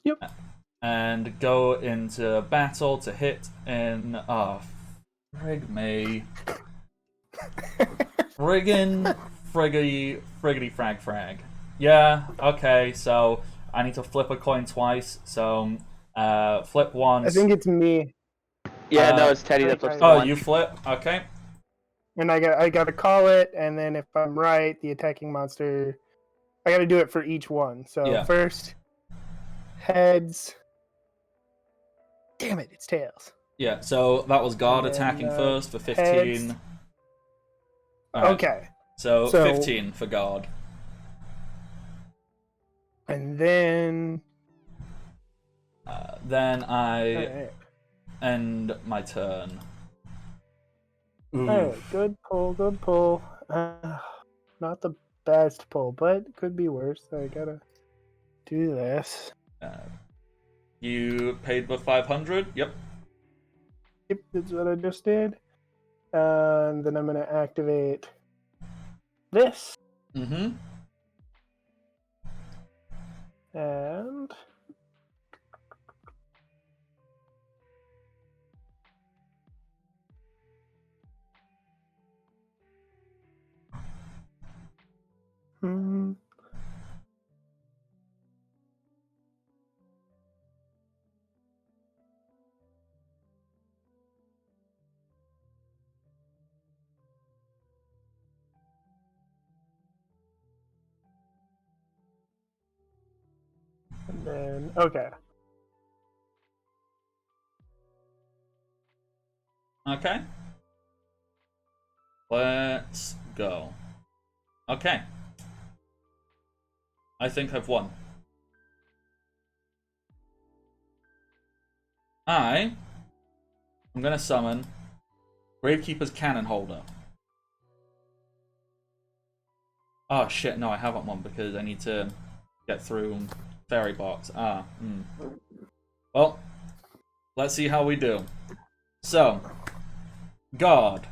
Yep. And go into battle to hit in. Frig me. Friggin' friggity frag. Yeah, okay, so I need to flip a coin twice. So flip once. I think it's me. Yeah, no, it's Teddy that flips the Oh, one. you flip? Okay. And I gotta call it, and then if I'm right, the attacking monster, I gotta do it for each one. So Yeah. first, heads. Damn it, it's tails. Yeah, so that was Guard And then, attacking first for 15. heads. Alright, Okay. so So- 15 for Guard. And then Then I alright. end my turn. Ooh. Alright, good pull. Not the best pull, but could be worse. So I gotta do this. You paid the 500? Yep. Yep, that's what I just did. And then I'm gonna activate this. Mm-hmm. And then okay. Okay. Let's go. Okay. I think I've won. I'm gonna summon Gravekeeper's Cannon Holder. Oh shit, no, I haven't won because I need to get through fairy box. Well, let's see how we do. So, guard.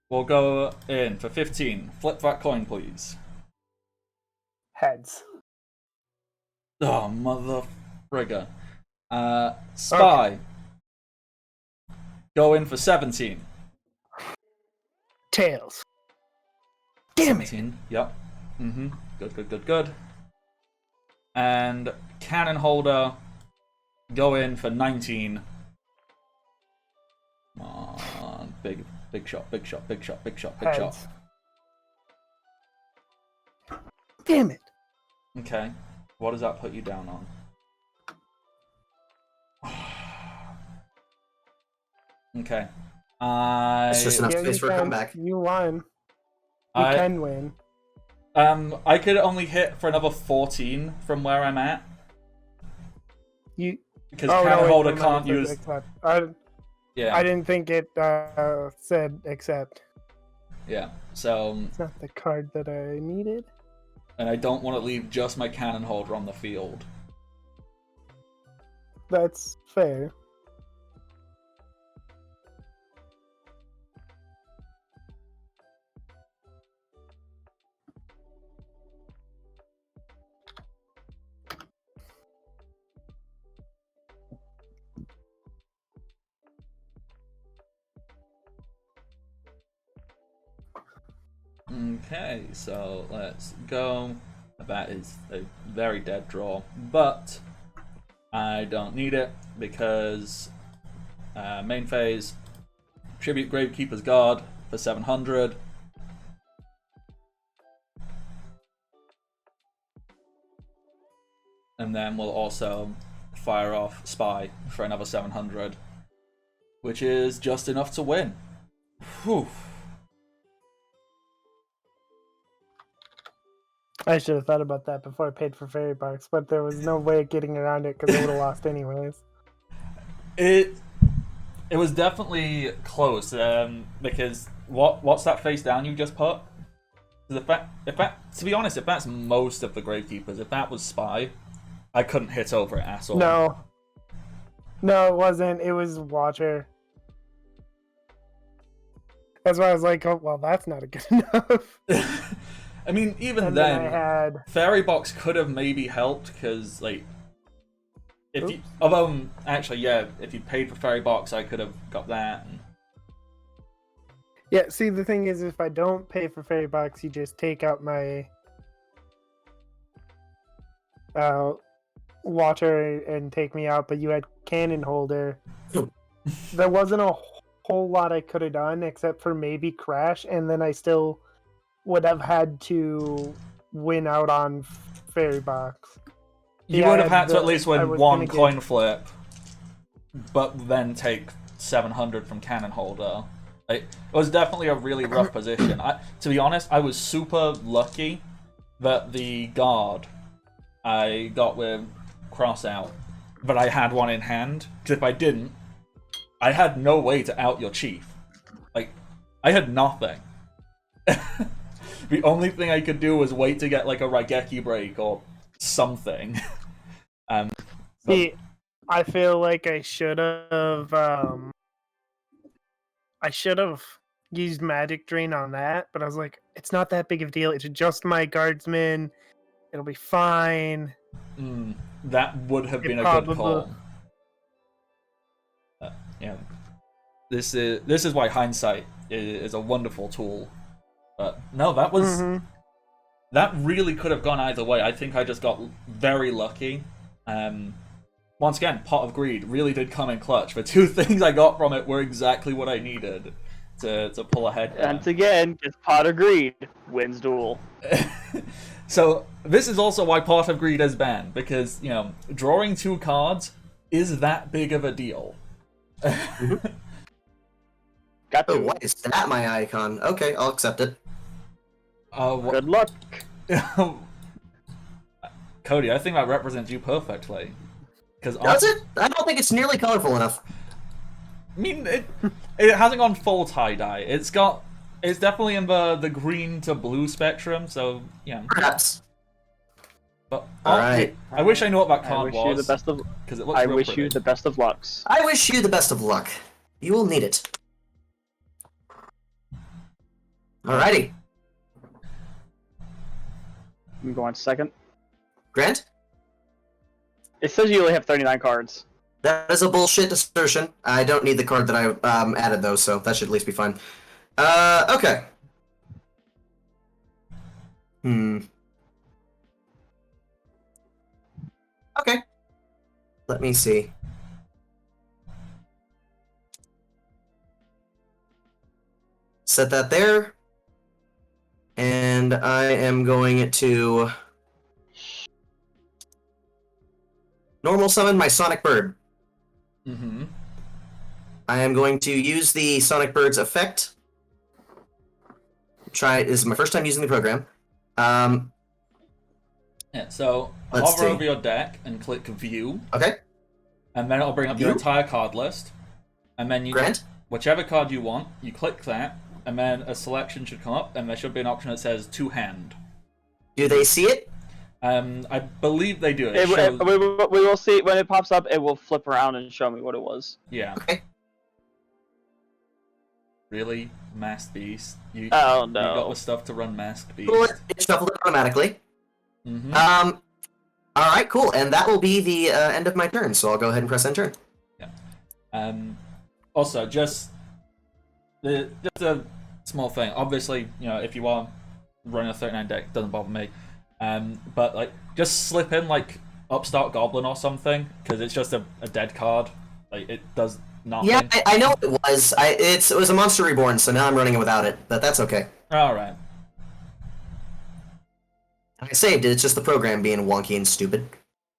We'll go in for 15. Flip that coin, please. Heads. Oh, mother frigger. Spy. Okay. Go in for 17. Tails. Damn 17. It. Yep. Good. And cannon holder. Go in for 19. Come on. Big shot. Heads. Damn it. Okay. What does that put you down on? Okay. It's just enough space for a comeback. You won. You can win. I could only hit for another 14 from where I'm at. Because cannon holder can't use. Yeah. I didn't think it said accept. Yeah. So. It's not the card that I needed. And I don't want to leave just my cannon holder on the field. That's fair. Okay, so let's go. That is a very dead draw, but I don't need it because main phase, tribute Gravekeeper's Guard for 700. And then we'll also fire off Spy for another 700, which is just enough to win. Whew. I should have thought about that before I paid for Fairy Box, but there was no way of getting around it because I would have lost anyways. It was definitely close because what's that face down you just put? If that, to be honest, if that's most of the Gravekeepers, if that was Spy, I couldn't hit over it at all. No, it wasn't. It was Watcher. That's why I was like, oh, well, that's not good enough. I mean, even and then Fairy Box could have maybe helped because, like, if you, although actually, yeah, if you paid for Fairy Box, I could have got that. Yeah, see, the thing is, if I don't pay for Fairy Box, you just take out my Watcher and take me out, but you had Cannon Holder. There wasn't a whole lot I could have done except for maybe Crash, and then I still would have had to win out on Fairy Box. You would have had to at least win one coin flip, but then take 700 from Cannon Holder. It was definitely a really rough position. To be honest, I was super lucky that the guard I got with cross out, but I had one in hand. Because if I didn't, I had no way to out your chief. Like, I had nothing. The only thing I could do was wait to get like a Raigeki break or something. See, I feel like I should have used Magic Drain on that, but I was like, it's not that big of a deal. It's just my guardsman. It'll be fine. That would have been a good call. Yeah, this is why hindsight is a wonderful tool. But no, that was that really could have gone either way. I think I just got very lucky. Once again, Pot of Greed really did come in clutch. The two things I got from it were exactly what I needed to pull ahead. Once again, just Pot of Greed wins duel. So this is also why Pot of Greed is banned, because, you know, drawing 2 cards is that big of a deal. Got to. Oh, why is that my icon? Okay, I'll accept it. Good luck. Cody, I think that represents you perfectly. Does it? I don't think it's nearly colorful enough. I mean, it hasn't gone full tie-dye. It's definitely in the green to blue spectrum, so, yeah. Perhaps. But All right. I wish I knew what that I card wish you the was, best of. because it looks I real wish pretty. you the best of lucks. I wish you the best of luck. You will need it. Alrighty. I'm going second. Grant? It says you only have 39 cards. That is a bullshit assertion. I don't need the card that I added, though, so that should at least be fine. Okay. Okay. Let me see. Set that there. And I am going to normal summon my Sonic Bird. Mm-hmm. I am going to use the Sonic Bird's effect. This is my first time using the program. Yeah, so Let's hover see. over your deck and click View, Okay. and then it'll bring up your View? entire card list. And then Grant? whichever card you want, you click that, and then a selection should come up, and there should be an option that says to hand. Do they see it? I believe they do. We will see when it pops up. It will flip around and show me what it was. Yeah. Okay. Really? Masked Beast? You Oh got the no! stuff to run Masked Beast? Cool. It shuffled it automatically. Mm-hmm. All right, cool. And that will be the end of my turn, so I'll go ahead and press enter. Yeah. Also, just a small thing. Obviously, if you are running a 39 deck, doesn't bother me. But like, just slip in like Upstart Goblin or something, because it's just a dead card. Like, it does nothing. Yeah, I know what it was. It was a Monster Reborn, so now I'm running it without it, but that's okay. All right. I saved it. It's just the program being wonky and stupid.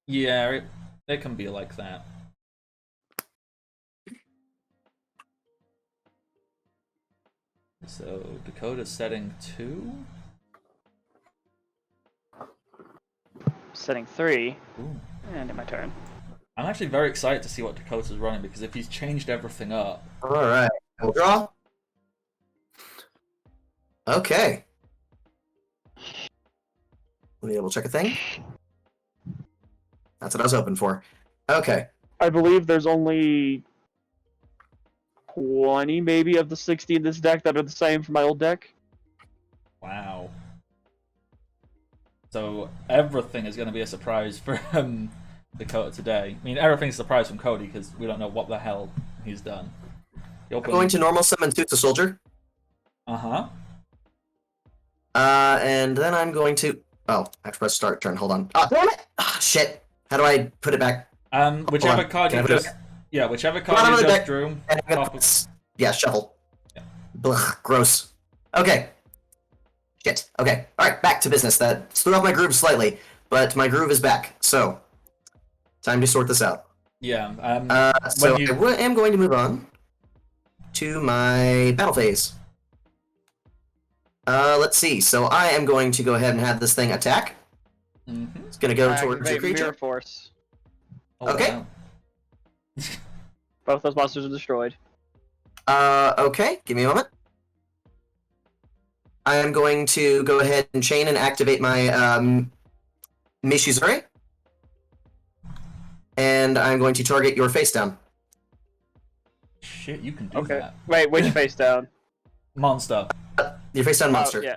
Yeah, it can be like that. So Dakota's setting 2. Setting 3, Ooh. and in my turn. I'm actually very excited to see what Dakota's running, because if he's changed everything up. All right. We'll draw. Okay. Let me double check a thing. That's what I was hoping for. Okay. I believe there's only 20, maybe, of the 60 in this deck that are the same from my old deck. Wow. So everything is going to be a surprise for Dakota today. I mean, everything's a surprise from Cody, because we don't know what the hell he's done. I'm going to normal summon Suits a Soldier. Uh-huh. And then I'm going to... Oh, I have to press start turn. Hold on. Oh, damn it! Ah, shit. How do I put it back? Whichever on. card Can I you put it just... back? Yeah, whichever Come on, card I'm you on the just deck. drew. And I'm top gonna... of- Yeah, shuffle. Yeah. Blech, gross. Okay. Shit. Okay. Alright, back to business. That threw off my groove slightly, but my groove is back. So, time to sort this out. Yeah. So when you... I am going to move on to my battle phase. Let's see. So I am going to go ahead and have this thing attack. Mm-hmm. It's going to go towards the Activate creature. Mirror Force. Oh, Okay. wow. Both those monsters are destroyed. Okay. Give me a moment. I am going to go ahead and chain and activate my Mishizure. And I'm going to target your face down. Shit, you can do Okay. that. Wait, which face down? Monster. Your face down monster. Oh, yeah.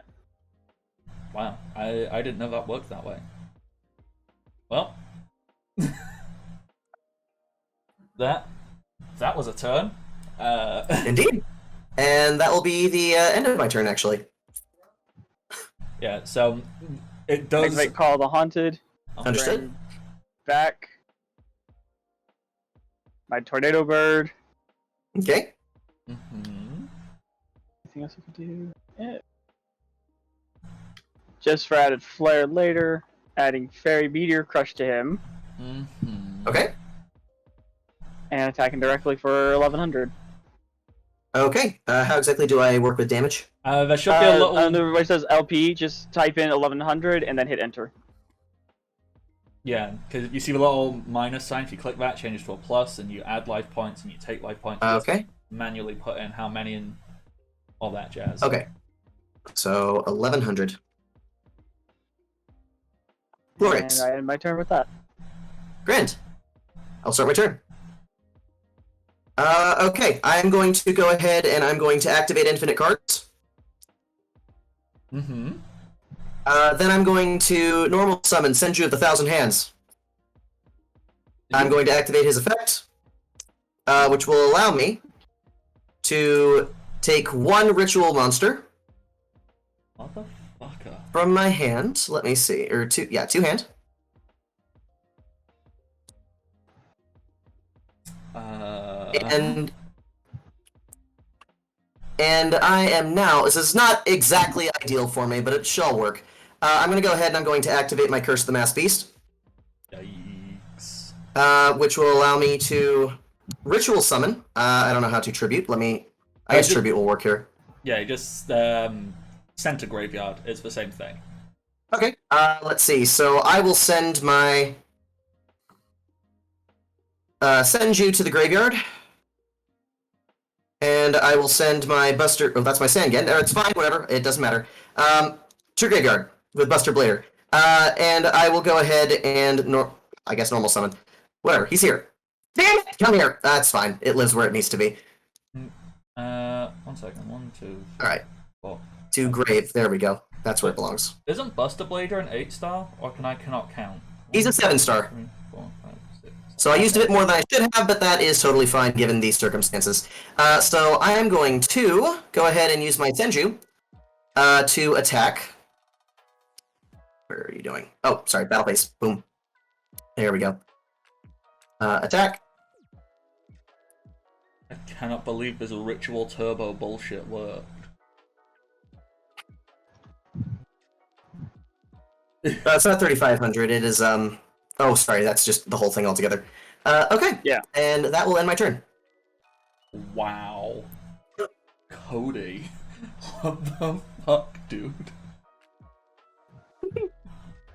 Wow, I didn't know that worked that way. Well, that was a turn. Indeed. And that will be the end of my turn, actually. Yeah, so it does. Activate Call of the Haunted. Understood. Bring back my Tornado Bird. Okay. Mhm. Anything else I can do? Yeah. Just for added Flare later, adding Fairy Meteor Crush to him, Mhm. Okay. and attacking directly for 1100. Okay. How exactly do I work with damage? There should be a little. Where it says LP, just type in 1100 and then hit enter. Yeah, because you see the little minus sign. If you click that, it changes to a plus, and you add life points, and you take life points. You just Okay. manually put in how many and all that jazz. Okay. So 1100. Glorious. And I end my turn with that. Grand. I'll start my turn. Okay, I'm going to go ahead and I'm going to activate infinite cards. Mm-hmm. Then I'm going to normal summon Senju of the Thousand Hands. I'm going to activate his effect, which will allow me to take one ritual monster Motherfucker. from my hand. Let me see, or two. Yeah, two hand. And I am now. This is not exactly ideal for me, but it shall work. I'm going to go ahead and I'm going to activate my Curse of the Mass Beast, Yikes. which will allow me to ritual summon. I don't know how to tribute. Let me. I guess tribute will work here. Yeah, just center graveyard. It's the same thing. Okay. Let's see. So I will send my Senju to the graveyard. And I will send my Buster. Oh, that's my Sangen. It's fine, whatever. It doesn't matter. To graveyard with Buster Blader. And I will go ahead and I guess normal summon. Whatever. He's here. Damn it! Come here. That's fine. It lives where it needs to be. 1 second. 1, 2. All right. 4. To grave. There we go. That's where it belongs. Isn't Buster Blader an 8-star, or cannot count? He's a 7-star. 3, 4, 5, 6. So I used a bit more than I should have, but that is totally fine given these circumstances. So I am going to go ahead and use my Senju to attack. Where are you doing? Oh, sorry, battle phase. Boom. There we go. Attack. I cannot believe this ritual turbo bullshit worked. It's not 3,500. It is Oh, sorry. That's just the whole thing altogether. Okay. Yeah. And that will end my turn. Wow. Cody. What the fuck, dude?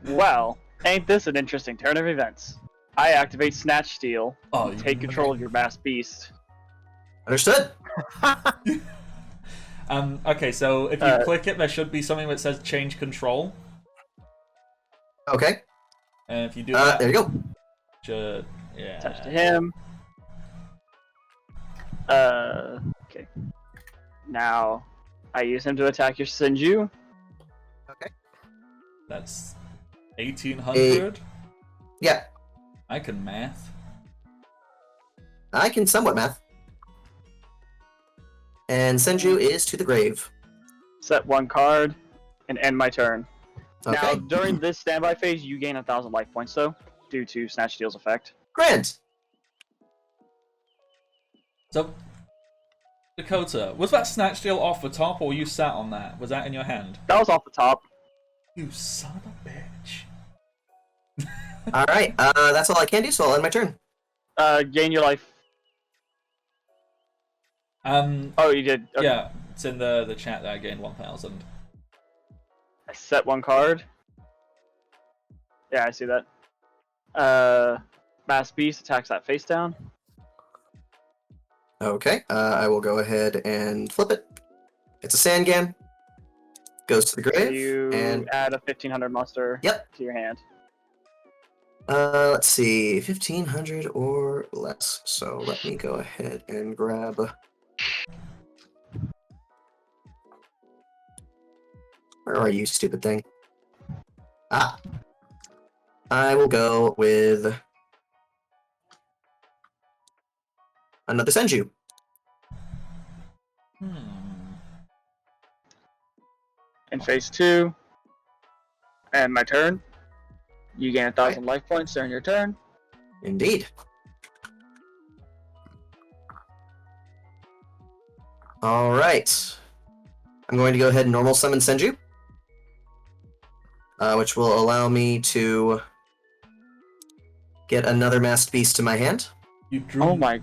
Well, ain't this an interesting turn of events? I activate Snatch Steal, Oh, take control of your Mass Beast. Understood. Okay, so if you click it, there should be something that says change control. Okay. And if you do that, there you go. should, yeah. Attach to him. Okay. Now, I use him to attack your Senju. Okay. That's 1,800. Yeah. I can math. I can somewhat math. And Senju is to the grave. Set one card, and end my turn. Okay. Now, during this standby phase, you gain 1,000 life points, though, due to Snatch Steal's effect. Grand. So, Dakota, was that snatch deal off the top, or you sat on that? Was that in your hand? That was off the top. You son of a bitch. All right. That's all I can do, so I'll end my turn. Gain your life. Oh, you did. Okay. Yeah, it's in the chat that I gained 1,000. I set one card. Yeah, I see that. Mass Beast attacks that face down. Okay. I will go ahead and flip it. It's a Sangan. Goes to the grave. You and add a 1,500 muster to your hand. Let's see, 1,500 or less. So let me go ahead and grab. Where are you, stupid thing? Ah. I will go with another Senju. In phase 2, and my turn. You gain 1,000 life points during your turn. Indeed. All right. I'm going to go ahead and normal summon Senju, which will allow me to get another masked beast to my hand. You drew. Oh my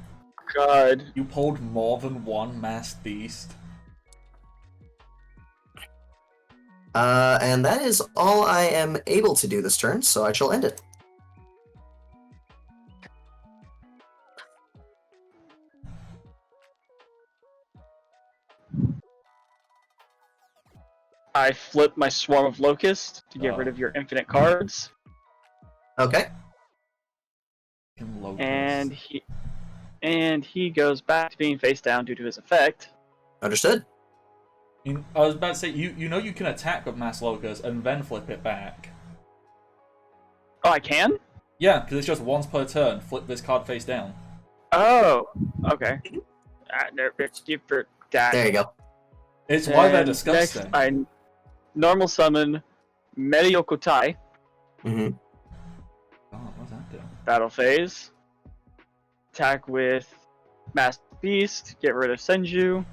god. You pulled more than one masked beast. And that is all I am able to do this turn, so I shall end it. I flip my Swarm of Locusts to get rid of your infinite cards. Okay. And he goes back to being face down due to his effect. Understood. I was about to say, you know you can attack with Mass Locust and then flip it back. Oh, I can? Yeah, because it's just once per turn. Flip this card face down. Oh, okay. There There you go. It's why they're And disgusting. Next, I normal summon Mediokotai. Mm-hmm. Oh, what's that do? Battle phase. Attack with Mass Beast. Get rid of Senju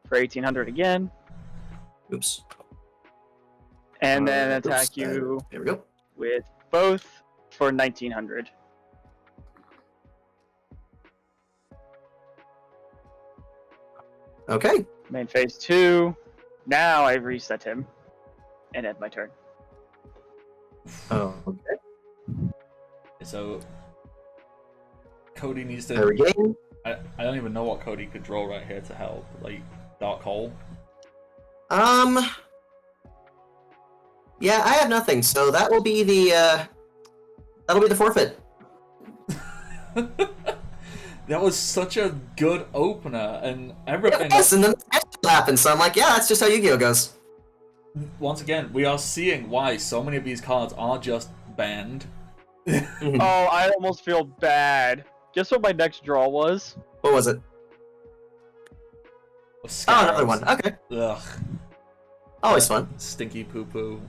for 1800 again. Oops. And then attack Oops. you There we go. with both for 1900. Okay. Main phase 2. Now I reset him and end my turn. Oh, okay. So Cody needs There to. we go. I don't even know what Cody could draw right here to help. Like Dark Hole. Yeah, I have nothing, so that will be the forfeit. That was such a good opener, and everything. Yes, and then that happened. So I'm like, yeah, that's just how Yu-Gi-Oh goes. Once again, we are seeing why so many of these cards are just banned. Mhm. Oh, I almost feel bad. Guess what my next draw was? What was it? Oh, another one. Okay, Ugh. always fun. Stinky poo poo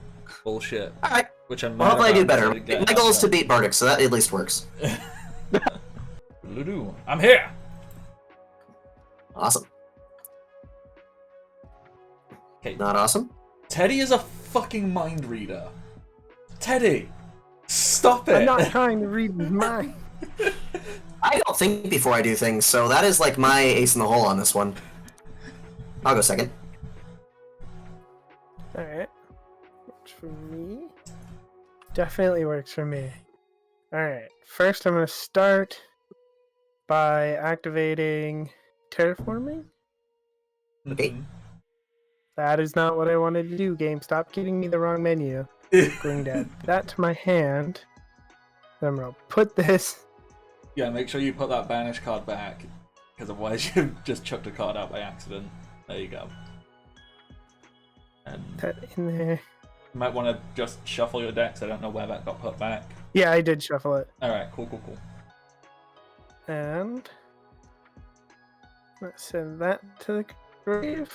bullshit. All right. Which I'm Well, mad hopefully I do about 'cause better. didn't get My goal is to enough beat Bardic, so that at least works. Ludo, I'm here. Awesome. Okay, Not awesome. Teddy is a fucking mind reader. Teddy, stop it. I'm not trying to read his mind. I don't think before I do things, so that is like my ace in the hole on this one. I'll go second. Alright. Works for me. Definitely works for me. Alright. First, I'm going to start by activating Terraforming. Okay. Mhm. That is not what I wanted to do, game. Stop giving me the wrong menu. Going to add that to my hand. Then I'm going to put this. Yeah, make sure you put that banish card back, because otherwise you just chucked a card out by accident. There you go. And That in there. you might want to just shuffle your decks. I don't know where that got put back. Yeah, I did shuffle it. Alright, cool. And let's send that to the grave.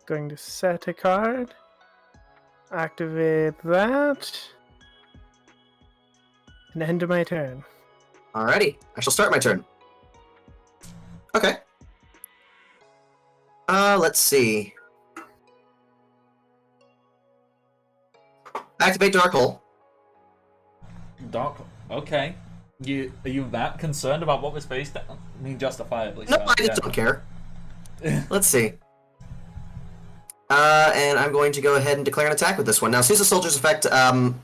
Going to set a card. Activate that. And end of my turn. Alrighty. I shall start my turn. Okay. Let's see. Activate Dark Hole. Dark. Okay. Are you that concerned about what was faced down? I mean, justifiably. No, so, I just yeah. don't care. Let's see. And I'm going to go ahead and declare an attack with this one. Now, Sousa Soldier's effect,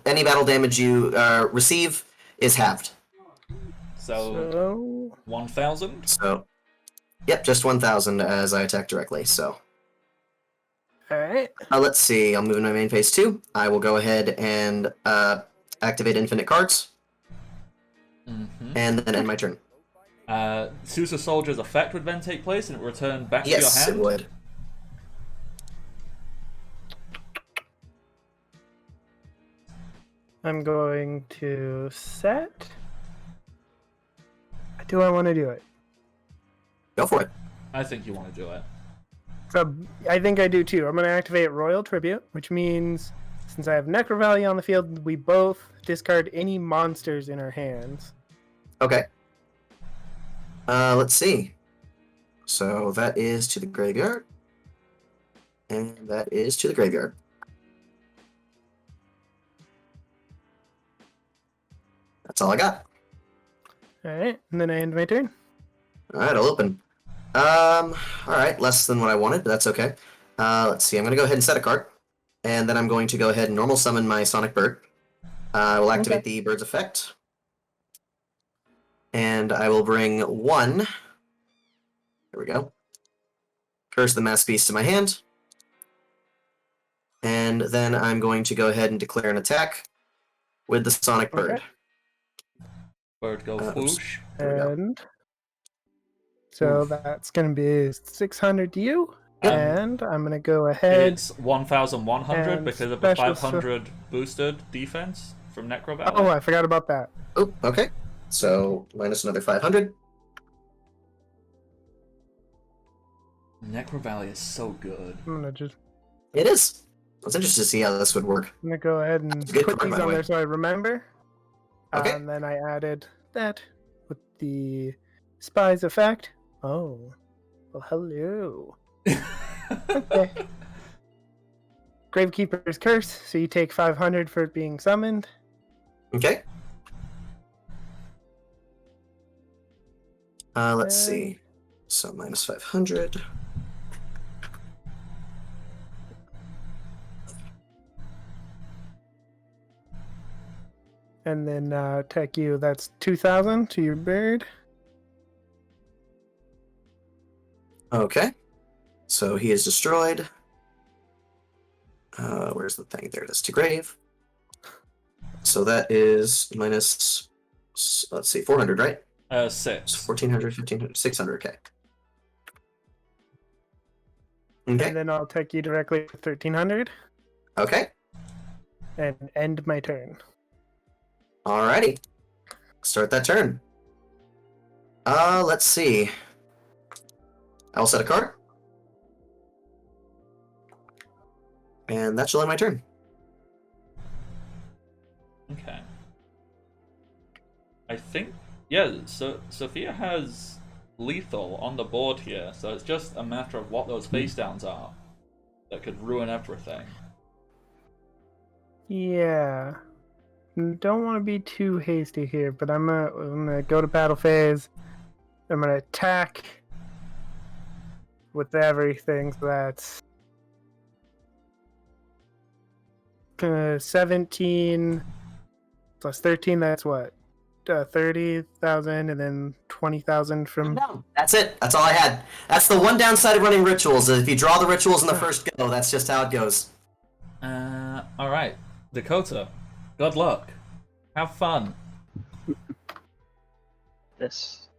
any battle damage you receive is halved. So 1,000. So, yep, just 1,000 as I attack directly. So, Alright. let's see. I'll move into my main phase 2. I will go ahead and activate infinite cards, and then end my turn. Sousa Soldier's effect would then take place and it would return back to your Yes, hand. it would. I'm going to set. Do I want to do it? Go for it. I think you want to do it. So I think I do too. I'm going to activate Royal Tribute, which means since I have Necro Valley on the field, we both discard any monsters in our hands. Okay. Let's see. So that is to the graveyard. And that is to the graveyard. That's all I got. Alright, and then I end my turn. Alright, I'll open. Alright, less than what I wanted, but that's okay. Let's see, I'm gonna go ahead and set a card. And then I'm going to go ahead and normal summon my Sonic Bird. I will activate the bird's effect. And I will bring one. There we go. Curse the Mass Beast to my hand. And then I'm going to go ahead and declare an attack with the Sonic Bird. Okay. Bird go Oops. whoosh. There we go. And so Oof. that's going to be 600 to you. Yep. And I'm going to go ahead. It's 1,100 and because of the special 500 boosted defense from Necro Valley. Oh, I forgot about that. Oh, okay. So minus another 500. Necro Valley is so good. I'm going to just It is. I was interested to see how this would work. I'm going to go ahead and Good put card, these by the on way. there so I remember. Okay. And then I added that with the Spies effect. Oh. Well, hello. Okay. Gravekeeper's Curse, so you take 500 for it being summoned. Okay. Let's And- see. So minus 500. And then attack you, that's 2,000 to your bird. Okay. So he is destroyed. Where's the thing? There it is. To grave. So that is minus, let's see, 400, right? 6. 1,400, 1,500, 600, okay. Okay. And then I'll attack you directly with 1,300 Okay. and end my turn. Alrighty. Start that turn. Let's see. I will set a card. And that shall end my turn. Okay. I think, yeah, so Sophia has lethal on the board here, so it's just a matter of what those face downs are that could ruin everything. Yeah. Don't want to be too hasty here, but I'm gonna go to battle phase. I'm gonna attack with everything. So that's 17 plus 13. That's what 30,000, and then 20,000 from. No, that's it. That's all I had. That's the one downside of running rituals. If you draw the rituals in the first go, that's just how it goes. Alright. Dakota, good luck. Have fun. This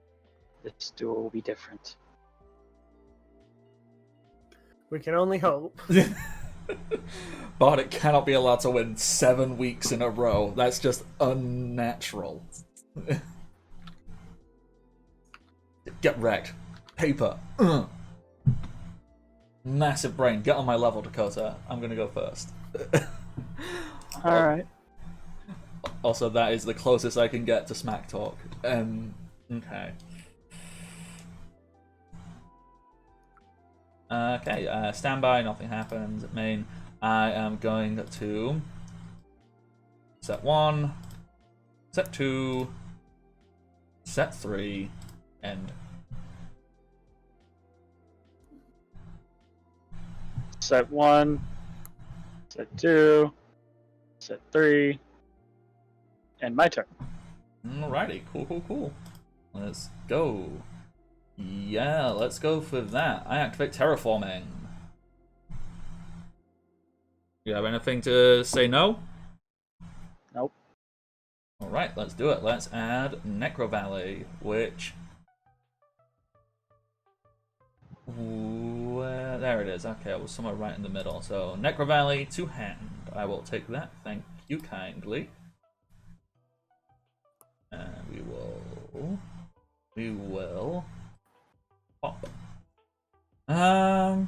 duel will be different. We can only hope. But it cannot be allowed to win 7 weeks in a row. That's just unnatural. Get wrecked. Paper. Massive brain. Get on my level, Dakota. I'm gonna go first. Alright. Also, that is the closest I can get to smack talk. Okay. Okay, stand by, nothing happens. Main, I am going to set 1, set 2, set 3, end. Set 1, set 2, set 3, and my turn. Alrighty, cool. Let's go. Yeah, let's go for that. I activate terraforming. You have anything to say no? Nope. Alright, let's do it. Let's add Necro Valley, which... there it is. Okay, it was somewhere right in the middle. So, Necro Valley to hand. I will take that. Thank you kindly. And we will pop. Yeah,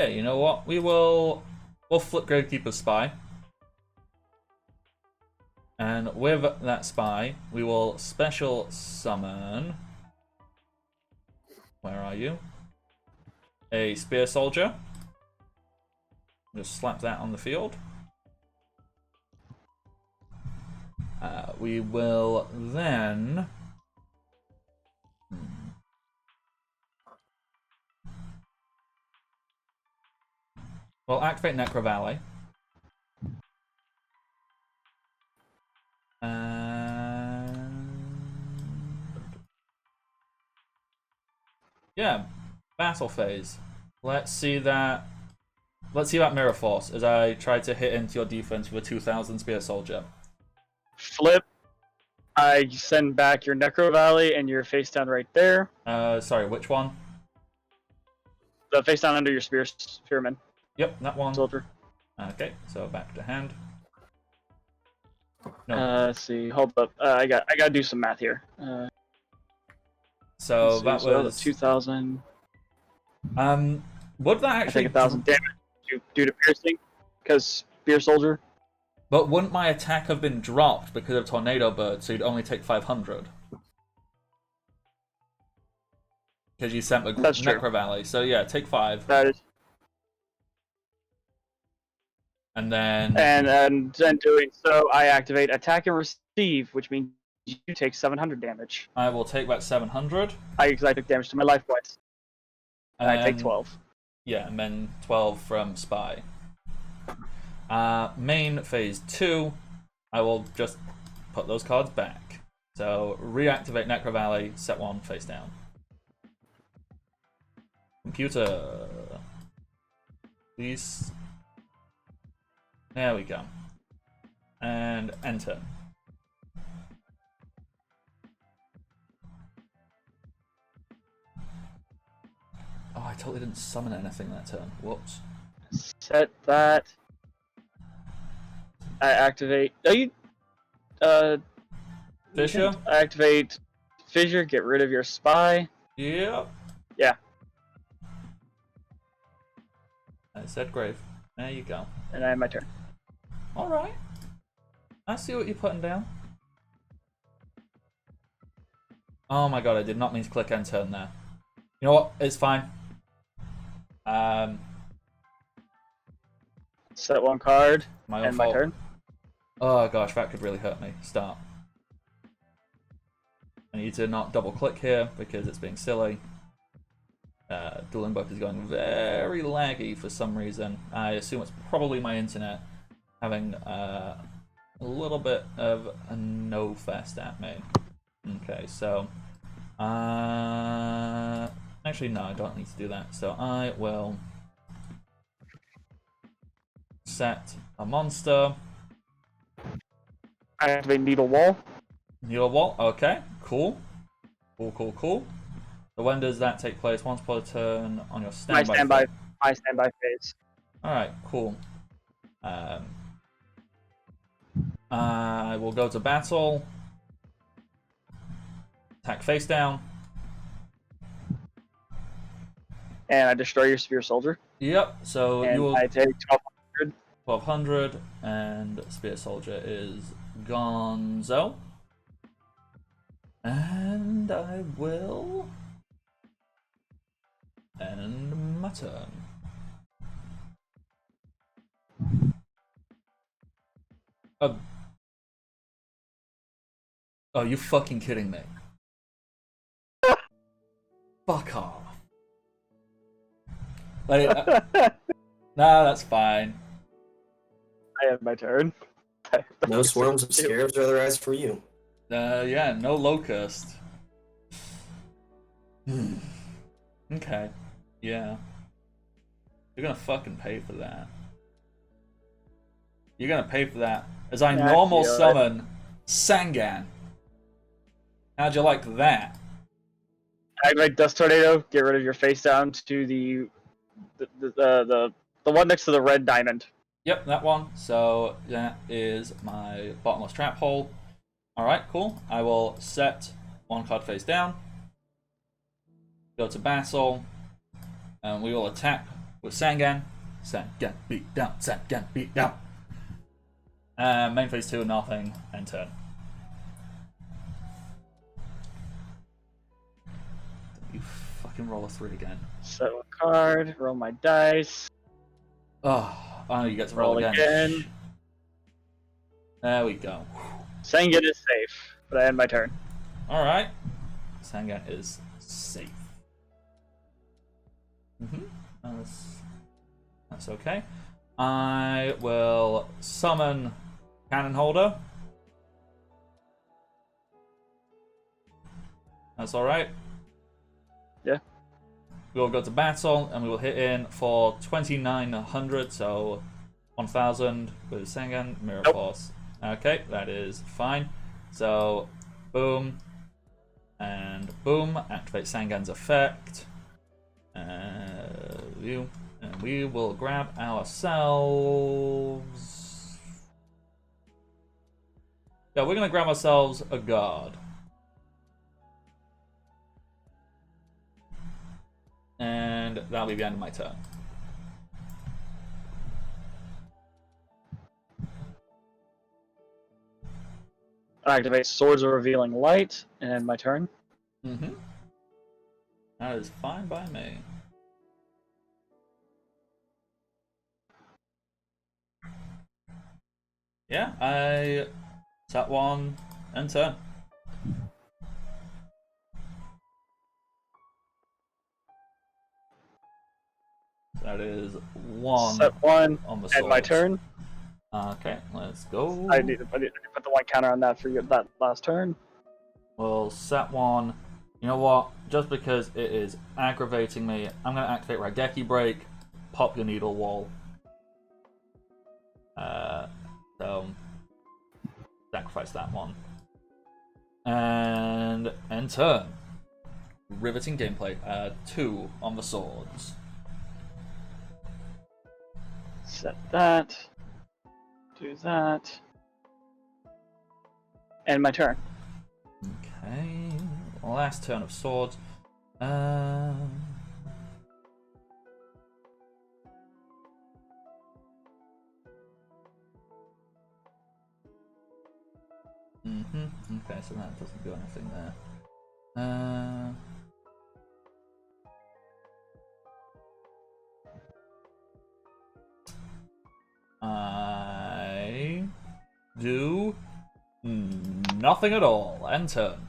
you know what? We'll flip Gravekeeper's Spy. And with that spy, we will special summon. Where are you? A Spear Soldier. Just slap that on the field. We will then. We'll activate Necro Valley. Yeah, battle phase. Let's see that Let's see that mirror force as I try to hit into your defense with a 2000 spear soldier. Flip. I send back your Necro Valley and your face down right there. Sorry, which one? The face down under your spearman. Yep, that one. Soldier. Okay, so back to hand. No. Let's see. Hold up. I gotta do some math here. So that was 2,000. Would that I actually? take 1,000 damage due to piercing, because spear soldier. But wouldn't my attack have been dropped because of tornado bird? So you'd only take 500. Because you sent a That's true. Necro Valley. So yeah, take 5. That is. And then. And then doing so, I activate attack and receive, which means you take 700 damage. I will take that 700. I took damage to my life points. And I take 12. Yeah, and then 12 from Spy. Main phase 2, I will just put those cards back. So reactivate Necro Valley, set 1 face down. Computer. Please. There we go. And enter. Oh, I totally didn't summon anything that turn. Whoops. Set that. I activate. Fissure? I activate Fissure, get rid of your spy. Yep. Yeah. I said grave. There you go. And I have my turn. Alright. I see what you're putting down. Oh my god, I did not mean to click end turn there. You know what? It's fine. Set 1 card. My own and fault. my turn. Oh gosh, that could really hurt me. Start. I need to not double click here because it's being silly. Dueling Book is going very laggy for some reason. I assume it's probably my internet having a little bit of a no fest at me. Okay, so actually no, I don't need to do that. So I will set a monster. I activate Needle Wall. Needle Wall. Okay, cool. Cool. So when does that take place? Once per turn on your standby. My standby phase. Alright, cool. I will go to battle. Attack face down. And I destroy your spear soldier. Yep, so And you will I take 1,200. 1200 and Spear Soldier is Gonzo. And I will end my turn. Oh, you fucking kidding me? Fuck off. Like, nah, that's fine. I have my turn. No swarms of scarabs or other eyes for you. Yeah, no locust. Okay. Yeah. You're gonna fucking pay for that. You're gonna pay for that. As I normal summon Sangan. How'd you like that? Activate Dust Tornado, get rid of your face down to the one next to the red diamond. Yep, that one. So that is my bottomless trap hole. Alright, cool. I will set 1 card face down. Go to battle. And we will attack with Sangan. Sangan beat down. Sangan beat down. Main phase 2, nothing, and turn. You fucking roll a 3 again. Set 1 card, roll my dice. Oh, you get to roll again. There we go. Sangan is safe, but I end my turn. Alright. Sangan is safe. That's okay. I will summon Cannon Holder. That's alright. Yeah. we will go to battle, and we will hit in for 2,900, so 1,000 with Sengan, Mirror Force. Okay, that is fine. So, boom, and boom, activate Sangan's effect. And we will grab ourselves... Yeah, we're going to grab ourselves a guard. And that'll be the end of my turn. Activate Swords of Revealing Light, and my turn. Mm-hmm. That is fine by me. Yeah, I set one and turn. That is one. Set one, on the and my swords. turn. Okay, let's go. I need to put the one counter on that for that last turn. We'll set one. You know what? Just because it is aggravating me, I'm going to activate Raigeki Break, pop your needle wall. So, sacrifice that one. And end turn. Riveting gameplay. 2 on the swords. Set that. Do that. And my turn. Okay. Last turn of swords. Okay, so that doesn't do anything there. I do nothing at all. End turn.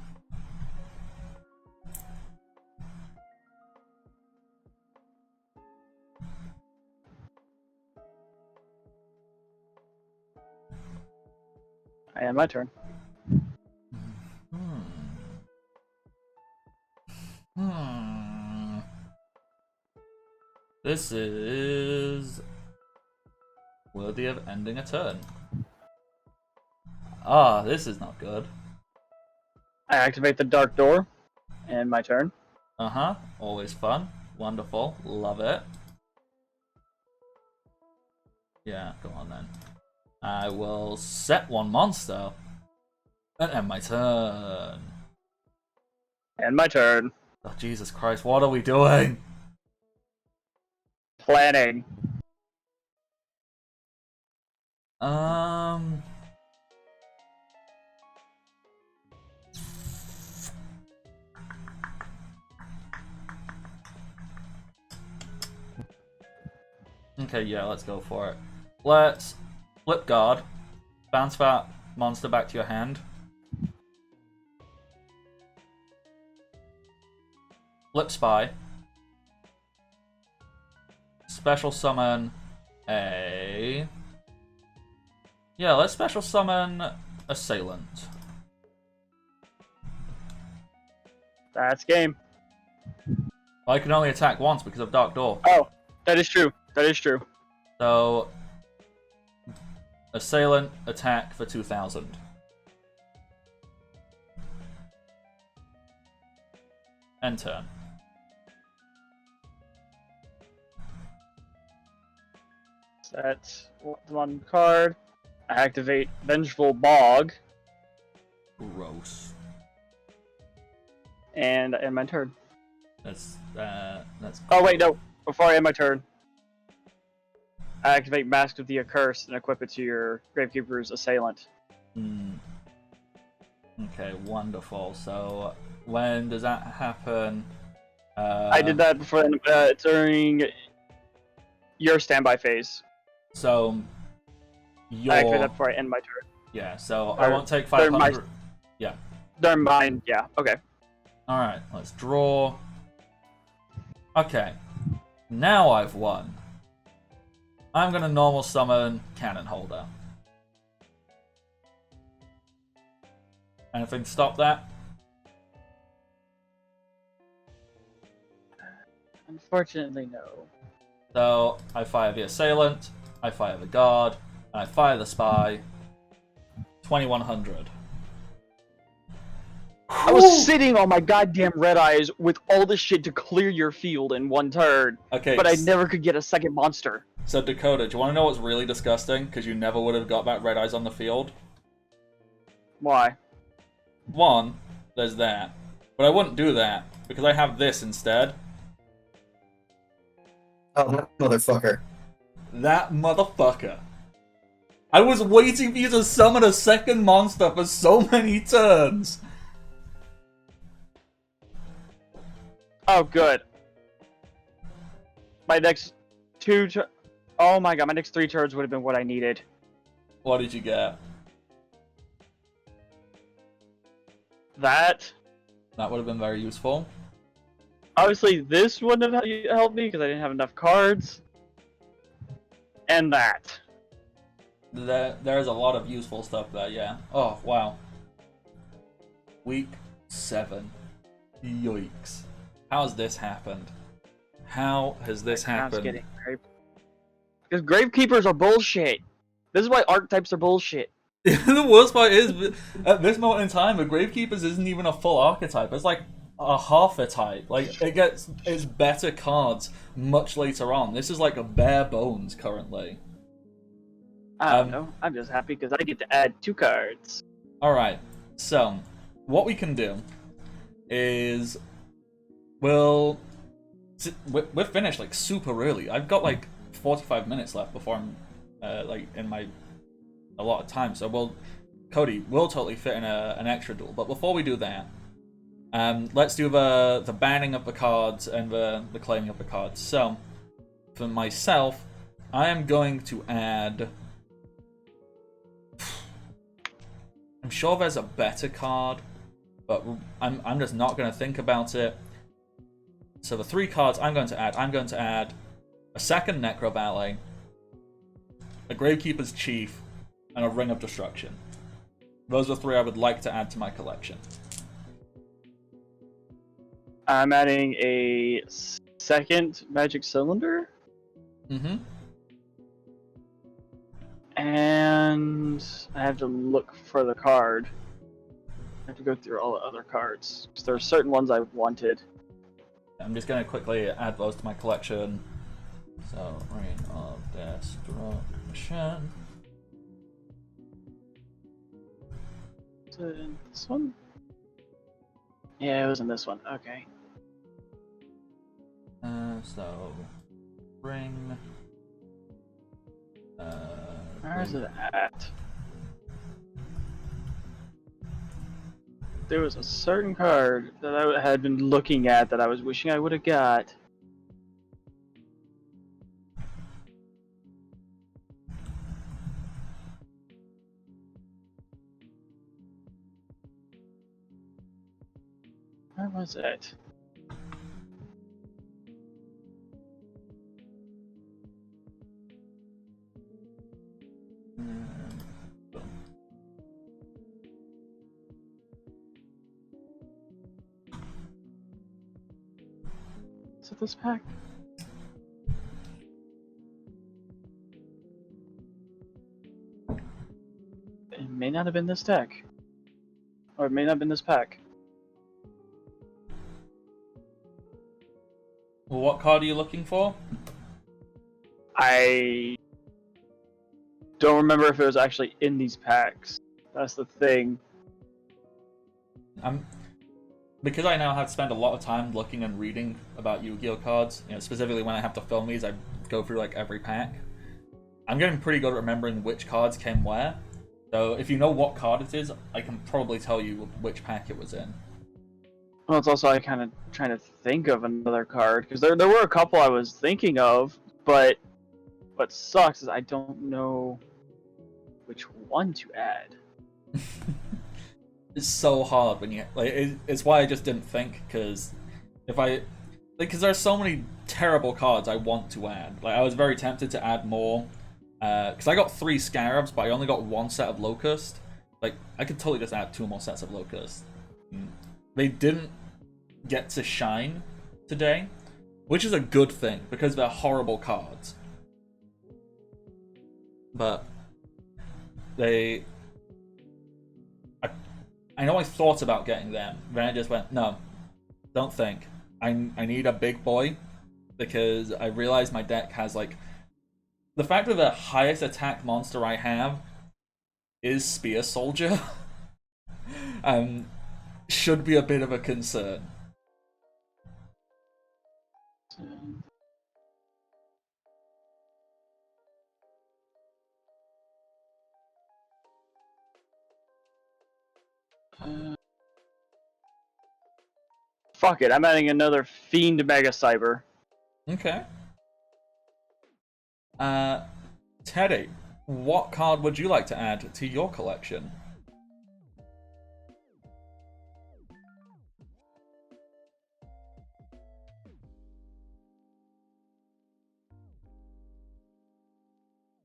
And my turn. This is worthy of ending a turn. Ah, this is not good. I activate the Dark Door. And my turn. Uh-huh. Always fun. Wonderful. Love it. Yeah, go on then. I will set one monster. And end my turn. And my turn. Oh, Jesus Christ, what are we doing? Planning. Okay, yeah, let's go for it. Let's flip guard. Bounce that monster back to your hand. Flip spy. Special summon a... Yeah, let's special summon Assailant. That's game. I can only attack once because of Dark Door. Oh, that is true. That is true. So, Assailant, attack for 2,000. End turn. That's one card. I activate Vengeful Bog. Gross. And end my turn. That's Oh wait, no. Before I end my turn, I activate Mask of the Accursed and equip it to your Gravekeeper's Assailant. Okay, wonderful. So, when does that happen? I did that before during your standby phase. So, I activate that before I end my turn. Yeah, so I won't take 500. Yeah. They're mine, yeah, okay. Alright, let's draw. Okay. Now I've won. I'm gonna normal summon Cannon Holder. Anything to stop that? Unfortunately, no. So I fire the assailant, I fire the guard, and I fire the spy. 2100. I was sitting on my goddamn red eyes with all the shit to clear your field in one turn, Okay, but I never could get a second monster. so Dakota, do you want to know what's really disgusting? Because you never would have got that red eyes on the field. Why? One, there's that. But I wouldn't do that, because I have this instead. Oh, that motherfucker. That motherfucker. I was waiting for you to summon a second monster for so many turns. Oh, good. My next oh my god, my next 3 turns would have been what I needed. What did you get? That. That would have been very useful. Obviously, this wouldn't have helped me because I didn't have enough cards. And that. There's a lot of useful stuff there, yeah. Oh, wow. Week 7. Yikes. How has this happened? How has this happened? Because Gravekeepers are bullshit. This is why archetypes are bullshit. The worst part is, at this moment in time, the Gravekeepers isn't even a full archetype. It's like a half a type. Like, it gets its better cards much later on. This is like a bare bones currently. I don't know. I'm just happy because I get to add 2 cards. Alright, so, what we can do is, we're finished like super early. I've got like 45 minutes left before I'm like in my a lot of time. So Cody, we'll totally fit in an extra duel. But before we do that, let's do the banning of the cards and the claiming of the cards. So for myself, I am going to add. I'm sure there's a better card, but I'm just not going to think about it. So the 3 cards I'm going to add a second Necro Ballet, a Gravekeeper's Chief, and a Ring of Destruction. Those are 3 I would like to add to my collection. I'm adding a second Magic Cylinder. Mm-hmm. And I have to look for the card. I have to go through all the other cards. Because there are certain ones I wanted. I'm just going to quickly add those to my collection. So, Ring of Destruction. Was it in this one? Yeah, it was in this one. Okay. So, Ring. Where's it at? There was a certain card that I had been looking at that I was wishing I would have got. Where was it? Is it this pack? It may not have been this deck. Or it may not have been this pack. Well, what card are you looking for? I don't remember if it was actually in these packs. That's the thing. Because I now have spent a lot of time looking and reading about Yu-Gi-Oh cards, specifically when I have to film these, I go through like every pack. I'm getting pretty good at remembering which cards came where. So if you know what card it is, I can probably tell you which pack it was in. Well, it's also I kind of trying to think of another card because there were a couple I was thinking of, but what sucks is I don't know which one to add. It's so hard when you it's why I just didn't think, because there's so many terrible cards I want to add. Like I was very tempted to add more, because I got 3 Scarabs, but I only got 1 set of Locust. Like I could totally just add 2 more sets of Locust. They didn't get to shine today, which is a good thing because they're horrible cards. But they, I know I thought about getting them, then I just went, no, don't think. I need a big boy because I realized my deck has like, the fact that the highest attack monster I have is Spear Soldier should be a bit of a concern. Fuck it, I'm adding another Fiend Mega Cyber. Okay. Teddy, what card would you like to add to your collection?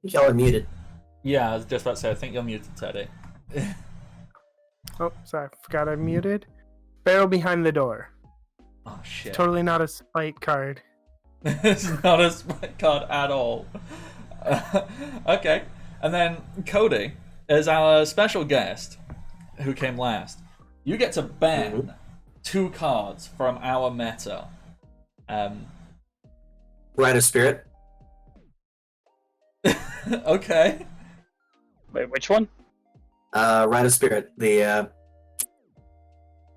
Y'all are muted. Yeah, I was just about to say, I think you're muted, Teddy. Oh, sorry, forgot I muted. Barrel behind the door. Oh, shit. Totally not a spite card. It's not a spike card at all. Okay. And then Cody is our special guest who came last. You get to ban 2 cards from our meta. Rite of Spirit. Okay. Wait, which one? Rite of Spirit. The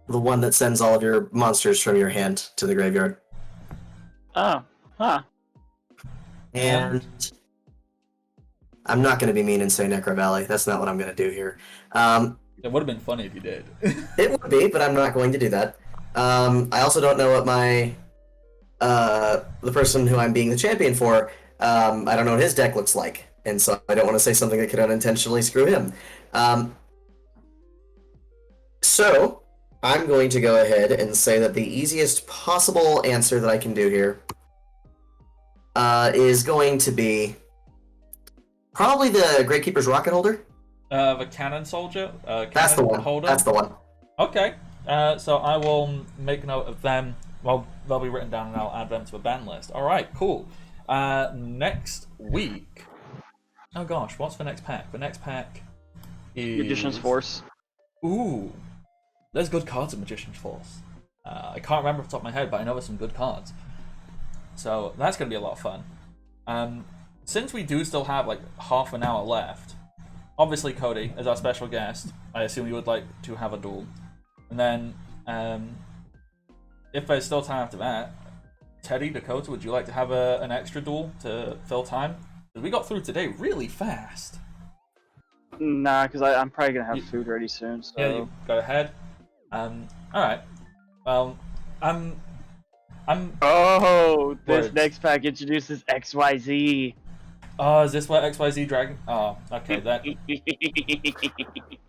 one that sends all of your monsters from your hand to the graveyard. Oh, huh. And I'm not going to be mean and say Necro Valley. That's not what I'm going to do here. It would have been funny if you did. It would be, but I'm not going to do that. I also don't know what my the person who I'm being the champion for. I don't know what his deck looks like, and so I don't want to say something that could unintentionally screw him. So I'm going to go ahead and say that the easiest possible answer that I can do here is going to be probably the Gravekeeper's Rocket Holder. The Cannon Soldier? That's the Cannon one. Holder? That's the one. Okay. So I will make note of them. Well, they'll be written down and I'll add them to a ban list. Alright, cool. Next week... Oh gosh, what's the next pack? The next pack is... Magician's Force. Ooh. There's good cards in Magician's Force. I can't remember off the top of my head, but I know there's some good cards. So that's going to be a lot of fun. Since we do still have like half an hour left, obviously Cody, as our special guest, I assume you would like to have a duel. And then, if there's still time after that, Teddy, Dakota, would you like to have an extra duel to fill time? Because we got through today really fast. Nah, because I'm probably going to have food ready soon, so... Yeah, you go ahead. Alright. Well, I'm... Oh, this Words. next pack introduces XYZ. Oh, is this what XYZ Dragon... Oh, okay, that...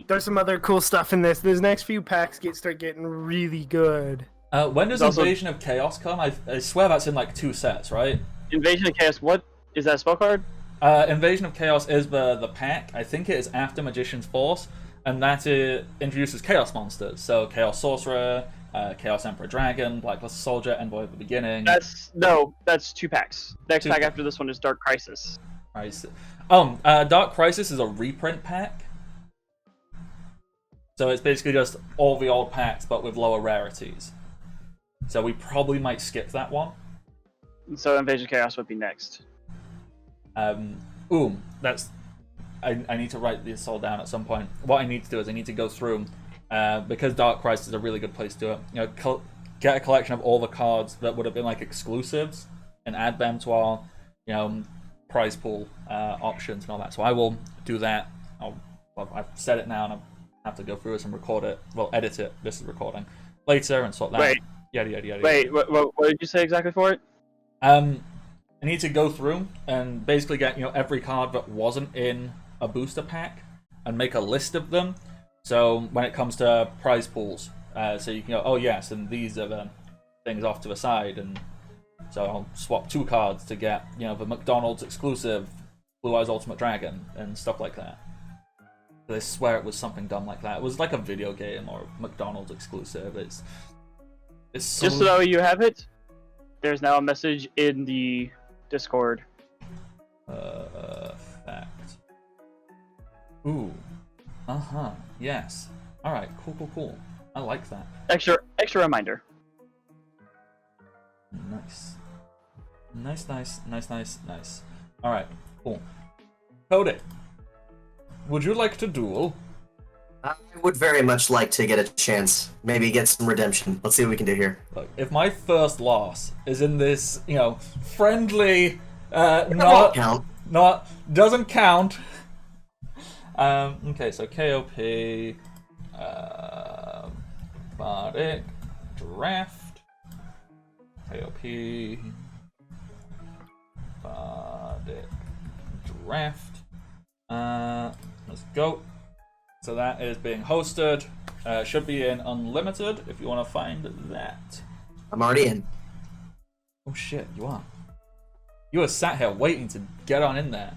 There's some other cool stuff in this. These next few packs start getting really good. When does There's also- Invasion of Chaos come? I swear that's in like 2 sets, right? Invasion of Chaos, what? Is that a spell card? Invasion of Chaos is the pack. I think it is after Magician's Force, and that introduces Chaos monsters. So Chaos Sorcerer, Chaos Emperor Dragon, Blackluster Soldier, Envoy of the Beginning. That's 2 packs. Next pack after this one is Dark Crisis. Dark Crisis is a reprint pack. So it's basically just all the old packs, but with lower rarities. So we probably might skip that one. So Invasion of Chaos would be next. That's... I need to write this all down at some point. What I need to do is I need to go through, because Dark Crisis is a really good place to do it. You know, get a collection of all the cards that would have been like exclusives and add them to our, prize pool options and all that. So I will do that. I've said it now and I have to go through this and record it. Well, edit it. This is recording later and sort that. Wait. Yada yada yada. Wait, what did you say exactly for it? I need to go through and basically get every card that wasn't in a booster pack and make a list of them. So when it comes to prize pools, so you can go, oh yes, and these are the things off to the side, and so I'll swap 2 cards to get the McDonald's exclusive Blue Eyes Ultimate Dragon and stuff like that. I swear it was something dumb like that. It was like a video game or McDonald's exclusive. It's so... Just so you have it, there's now a message in the Discord. Fact. Ooh. Yes. Alright, cool. I like that. Extra reminder. Nice. Alright, cool. Cody, would you like to duel? I would very much like to get a chance. Maybe get some redemption. Let's see what we can do here. Look, if my first loss is in this, friendly, Won't count. doesn't count. Okay, so KOP, Bardic, Draft, KOP, Bardic, Draft. Let's go. So that is being hosted. Should be in Unlimited if you want to find that. I'm already in. Oh shit, you are. You were sat here waiting to get on in there.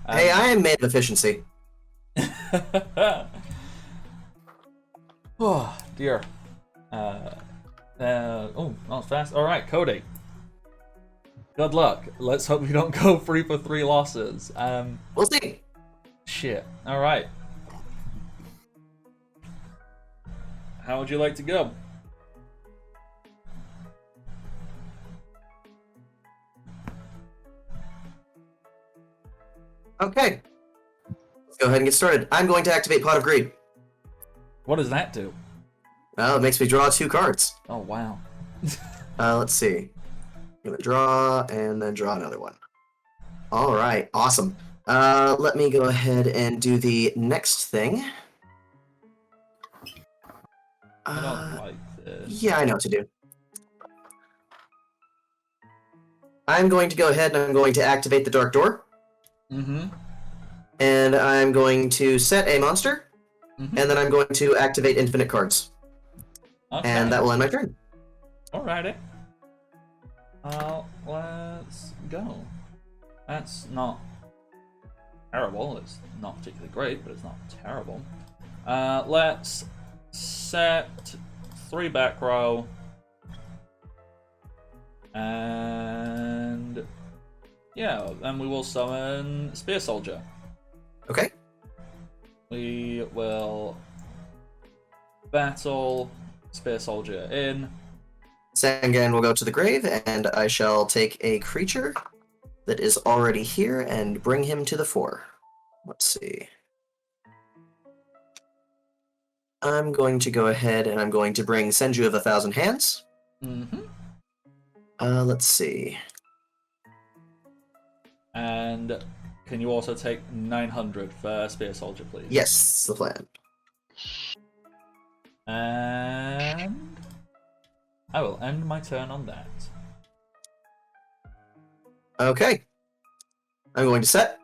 Hey, I am made of efficiency. Oh dear. That was fast. All right, Cody. Good luck. Let's hope we don't go 3 for 3 losses. We'll see. Shit. All right. How would you like to go? Okay. Let's go ahead and get started. I'm going to activate Pot of Greed. What does that do? Well, it makes me draw 2 cards. Oh wow. Let's see. I'm gonna draw and then draw another one. All right, awesome. Let me go ahead and do the next thing. I don't like this. Yeah, I know what to do. I'm going to go ahead and I'm going to activate the Dark Door. Mm-hmm. And I'm going to set a monster. Mm-hmm. And then I'm going to activate infinite cards. Okay. And that will end my turn. Alrighty. Let's go. That's not terrible. It's not particularly great, but it's not terrible. Let's set 3 back row. And yeah, then we will summon Spear Soldier. Okay. We will battle Spear Soldier in. Sangan will go to the grave, and I shall take a creature that is already here and bring him to the fore. Let's see. I'm going to go ahead and I'm going to bring Senju of 1,000 Hands. Mm-hmm. Let's see. And can you also take 900 for Spear Soldier, please? Yes, the plan. And I will end my turn on that. Okay. I'm going to set.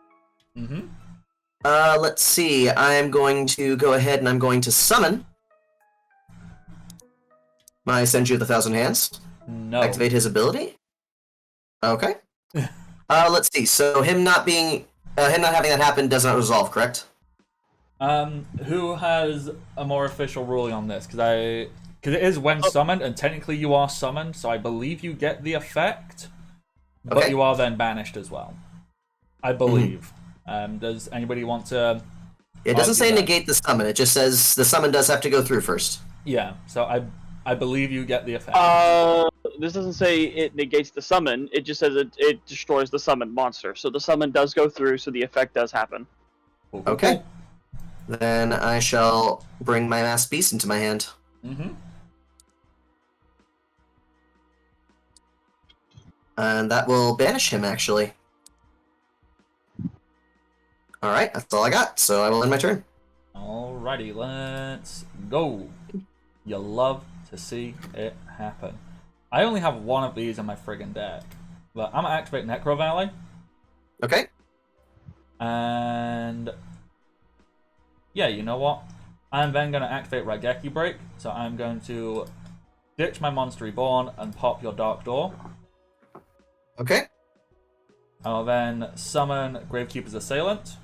Mm-hmm. Let's see. I'm going to go ahead and I'm going to summon my Senju of the 1,000 Hands. No. Activate his ability. Okay. Let's see. So him not having that happen does not resolve, correct? Who has a more official ruling on this? Because it is when summoned, and technically you are summoned, so I believe you get the effect, but Okay. you are then banished as well. I believe. Does anybody want to? It doesn't say that? negate the summon. It just says the summon does have to go through first. Yeah. So I believe you get the effect. This doesn't say it negates the summon. It just says it destroys the summoned monster. So the summon does go through, so the effect does happen. Cool. Okay. Then I shall bring my masked beast into my hand. Mm-hmm. And that will banish him, actually. Alright, that's all I got, so I will end my turn. Alrighty, let's go. You love to see it happen. I only have one of these in my friggin' deck. But I'm gonna activate Necro Valley. Okay. And yeah, you know what? I'm then gonna activate Raigeki Break. So I'm going to ditch my Monster Reborn and pop your Dark Door. Okay. I'll then summon Gravekeeper's Assailant.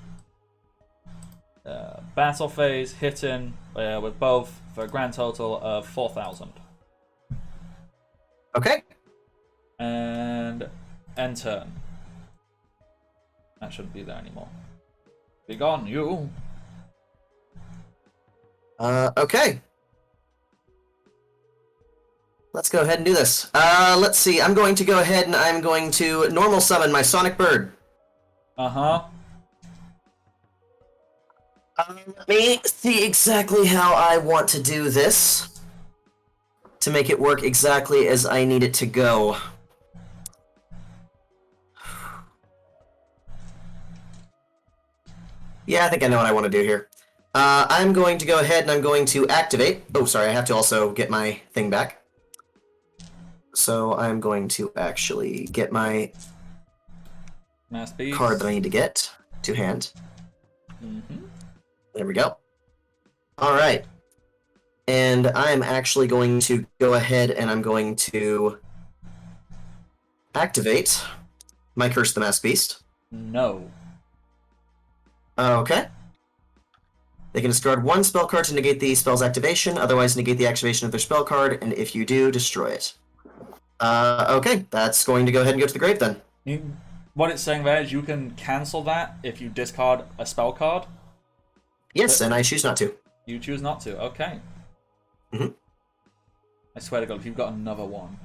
Battle phase, hitting with both for a grand total of 4,000. Okay. End turn. That shouldn't be there anymore. Be gone, you. Okay. Let's go ahead and do this. Let's see. I'm going to go ahead and I'm going to normal summon my Sonic Bird. Uh-huh. Let me see exactly how I want to do this to make it work exactly as I need it to go. Yeah, I think I know what I want to do here. I'm going to go ahead and I'm going to activate. Oh, sorry, I have to also get my thing back. So I'm going to actually get my Mass beast. card that I need to get to hand. There we go. All right. And I'm actually going to go ahead and I'm going to activate my Curse the Mass Beast. No. Okay. They can discard one spell card to negate the spell's activation, otherwise negate the activation of their spell card, and if you do, destroy it. Okay, that's going to go ahead and go to the grave then. What it's saying there is you can cancel that if you discard a spell card. Yes, and I choose not to. You choose not to. Okay. I swear to God, if you've got another one.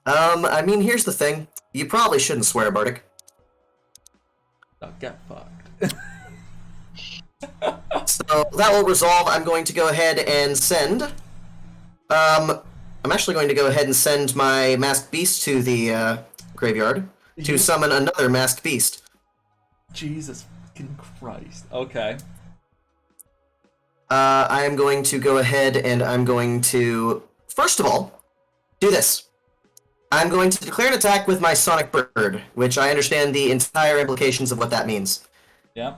I mean, here's the thing. You probably shouldn't swear, Bardic. Oh, get fucked. So that will resolve. I'm going to go ahead and send. I'm actually going to go ahead and send my Masked Beast to the graveyard to summon another Masked Beast. Jesus fucking Christ. Okay. I am going to go ahead and I'm going to, first of all, do this. I'm going to declare an attack with my Sonic Bird, which I understand the entire implications of what that means. Yeah.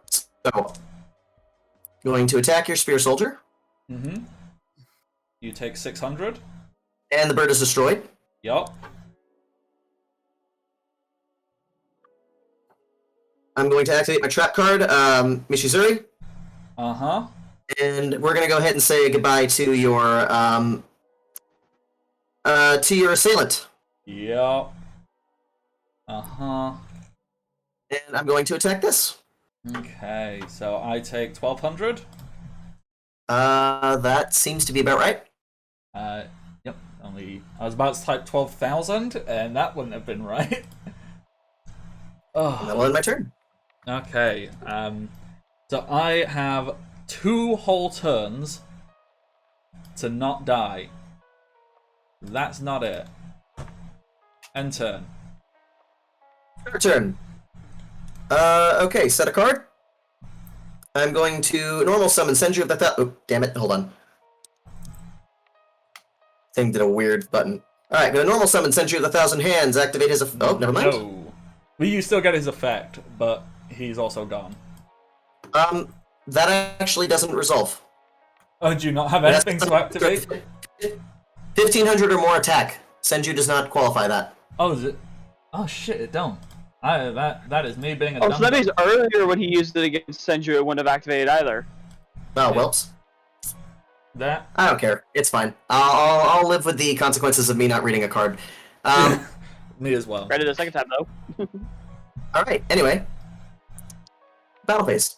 So, going to attack your Spear Soldier. You take 600. And the bird is destroyed. Yup. I'm going to activate my trap card, Mishizuri. Uh-huh. And we're going to go ahead and say goodbye to your assailant. Yup. Uh-huh. And I'm going to attack this. Okay, so I take 1200. That seems to be about right. Yep. Only I was about to type 12,000, and that wouldn't have been right. And that will end my turn. Okay. So I have 2 whole turns to not die. That's not it. End turn. Your turn. Okay, set a card. I'm going to normal summon Senju of the oh, damn it, hold on. Thing did a weird button. Alright, gonna normal summon Senju of the Thousand Hands, activate his oh, never mind. No. Well, you still get his effect, but he's also gone. That actually doesn't resolve. Oh, do you not have anything to activate? 1500 or more attack. Senju does not qualify that. Oh, is it? Oh shit, it don't. That is me being a dumb. So that means earlier when he used it against Senju, it wouldn't have activated either. Oh, whoops. That? I don't care. It's fine. I'll live with the consequences of me not reading a card. Me as well. Read it a second time though. Alright, anyway. Battle phase.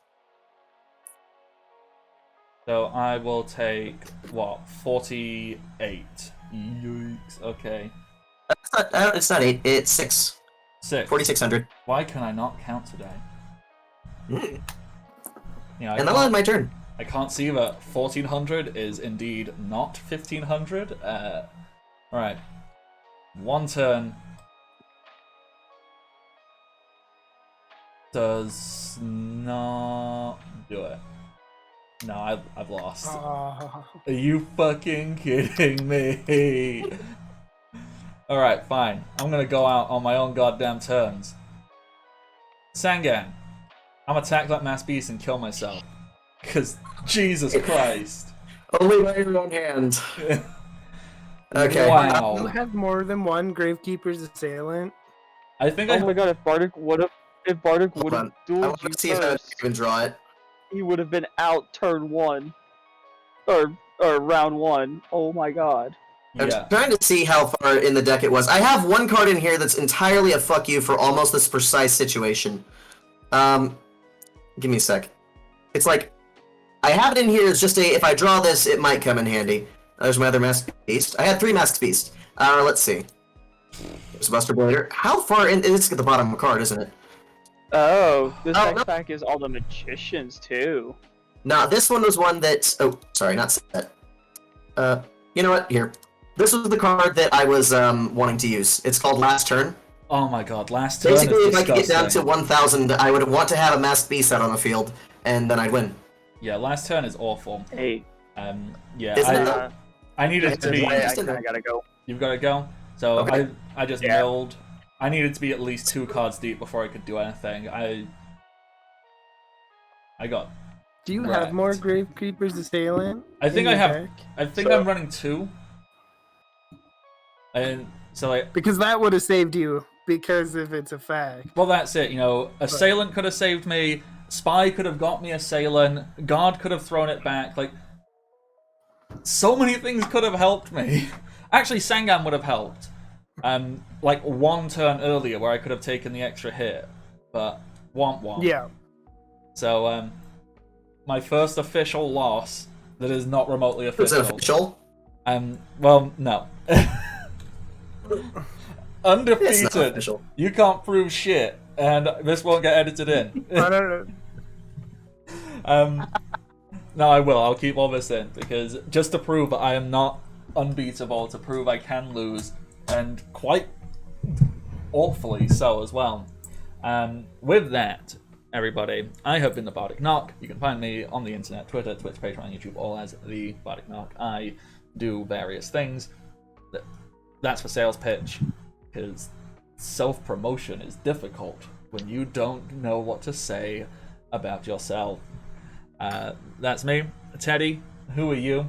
So I will take, what, 48. Yikes, okay. It's not 8, it's 6. 6. 4,600. Why can I not count today? Yeah, And that'll end my turn. I can't see that 1400 is indeed not 1500. Alright. 1 turn. Does not do it. No, I've lost. Are you fucking kidding me? Alright, fine. I'm gonna go out on my own goddamn terms. Sangan, I'm attack that mass beast and kill myself. Cause Jesus Christ. Only by your own hand. Okay. Wow. You have more than one Gravekeeper's assailant. I think Oh my god, if Bardic would have Hold on. I dueled want you to see if I first, can draw it. he would have been out turn 1. Or round 1. Oh my god. I'm Yeah. trying to see how far in the deck it was. I have one card in here that's entirely a fuck you for almost this precise situation. Give me a sec. It's like, I have it in here as just a, if I draw this, it might come in handy. There's my other Masked Beast. I had 3 Masked Beast. Let's see. There's Buster Blader. How far in, it's at the bottom of the card, isn't it? Oh, this Oh, next no. pack is all the magicians too. Now, this one was one that, oh, sorry, not set. You know what, here. This was the card that I was, wanting to use. It's called Last Turn. Oh my god, last turn Basically, is if I could get down to disgusting. 1,000, I would want to have a Masked Beast out on the field, and then I'd win. Yeah, last turn is awful. Hey, Yeah, Isn't it I, though? I needed it to be... I kinda gotta go. You've got to go? So Okay. I just Yeah. milled. I needed to be at least 2 cards deep before I could do anything. I got... Do you Right. have more Grave Creepers Assailant? I think in I your have... deck? I think So- I'm running 2. And so like... Because that would have saved you, because if it's a fact. Well, that's it, you know. Assailant could have saved me. Spy could have got me Assailant. Guard could have thrown it back. Like, so many things could have helped me. Actually, Sangam would have helped. Like 1 turn earlier where I could have taken the extra hit. But, womp womp. Yeah. So, my first official loss that is not remotely Is it official. official? Well, no. It's not Undefeated. official. You can't prove shit, and this won't get edited in. I don't know. No, I will. I'll keep all this in because just to prove I am not unbeatable, to prove I can lose, and quite awfully so as well. With that, everybody, I have been the Bardic Knock. You can find me on the internet, Twitter, Twitch, Patreon, YouTube, all as the Bardic Knock. I do various things. That's for sales pitch, because self-promotion is difficult when you don't know what to say about yourself. That's me. Teddy, who are you?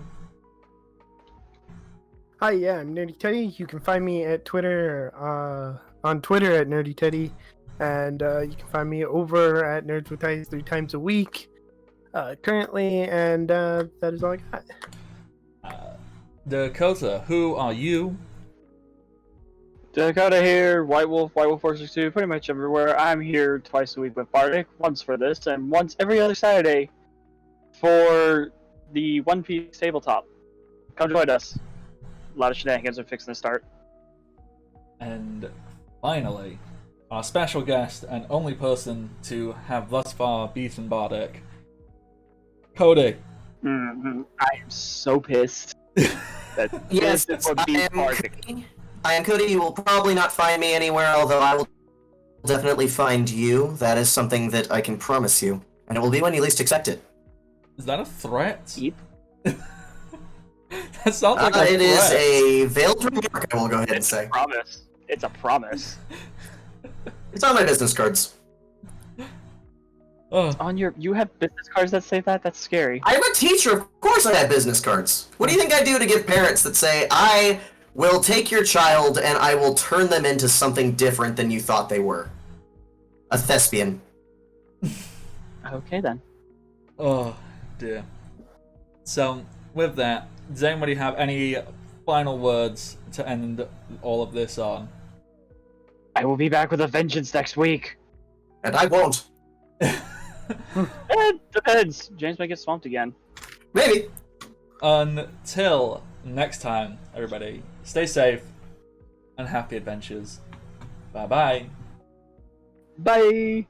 Hi, yeah, I'm Nerdy Teddy. You can find me at Twitter, on Twitter at Nerdy Teddy, and you can find me over at Nerds with Dice 3 times a week, currently, and that is all I got. Dakota, who are you? Dakota here, White Wolf 462, pretty much everywhere. I'm here twice a week with Bardic, once for this, and once every other Saturday for the One Piece tabletop. Come join us. A lot of shenanigans are fixing to start. And finally, our special guest and only person to have thus far beaten Bardic, Cody. I am so pissed that Yes, this is what I beats am Bardic. Cody. I am Cody. You will probably not find me anywhere, although I will definitely find you. That is something that I can promise you. And it will be when you least expect it. Is that a threat? Yep. That sounds like a It is threat. a veiled remark, I will go ahead and say. Promise. It's a promise. It's on my business cards. Oh, On your, you have business cards that say that? That's scary. I'm a teacher, of course I have business cards. What do you think I do to give parents that say, I will take your child and I will turn them into something different than you thought they were? A thespian. Okay then. oh dear. So, with that, does anybody have any final words to end all of this on? I will be back with a vengeance next week. And I won't. It depends. James might get swamped again. Maybe. Until next time, everybody, stay safe and happy adventures. Bye-bye. Bye.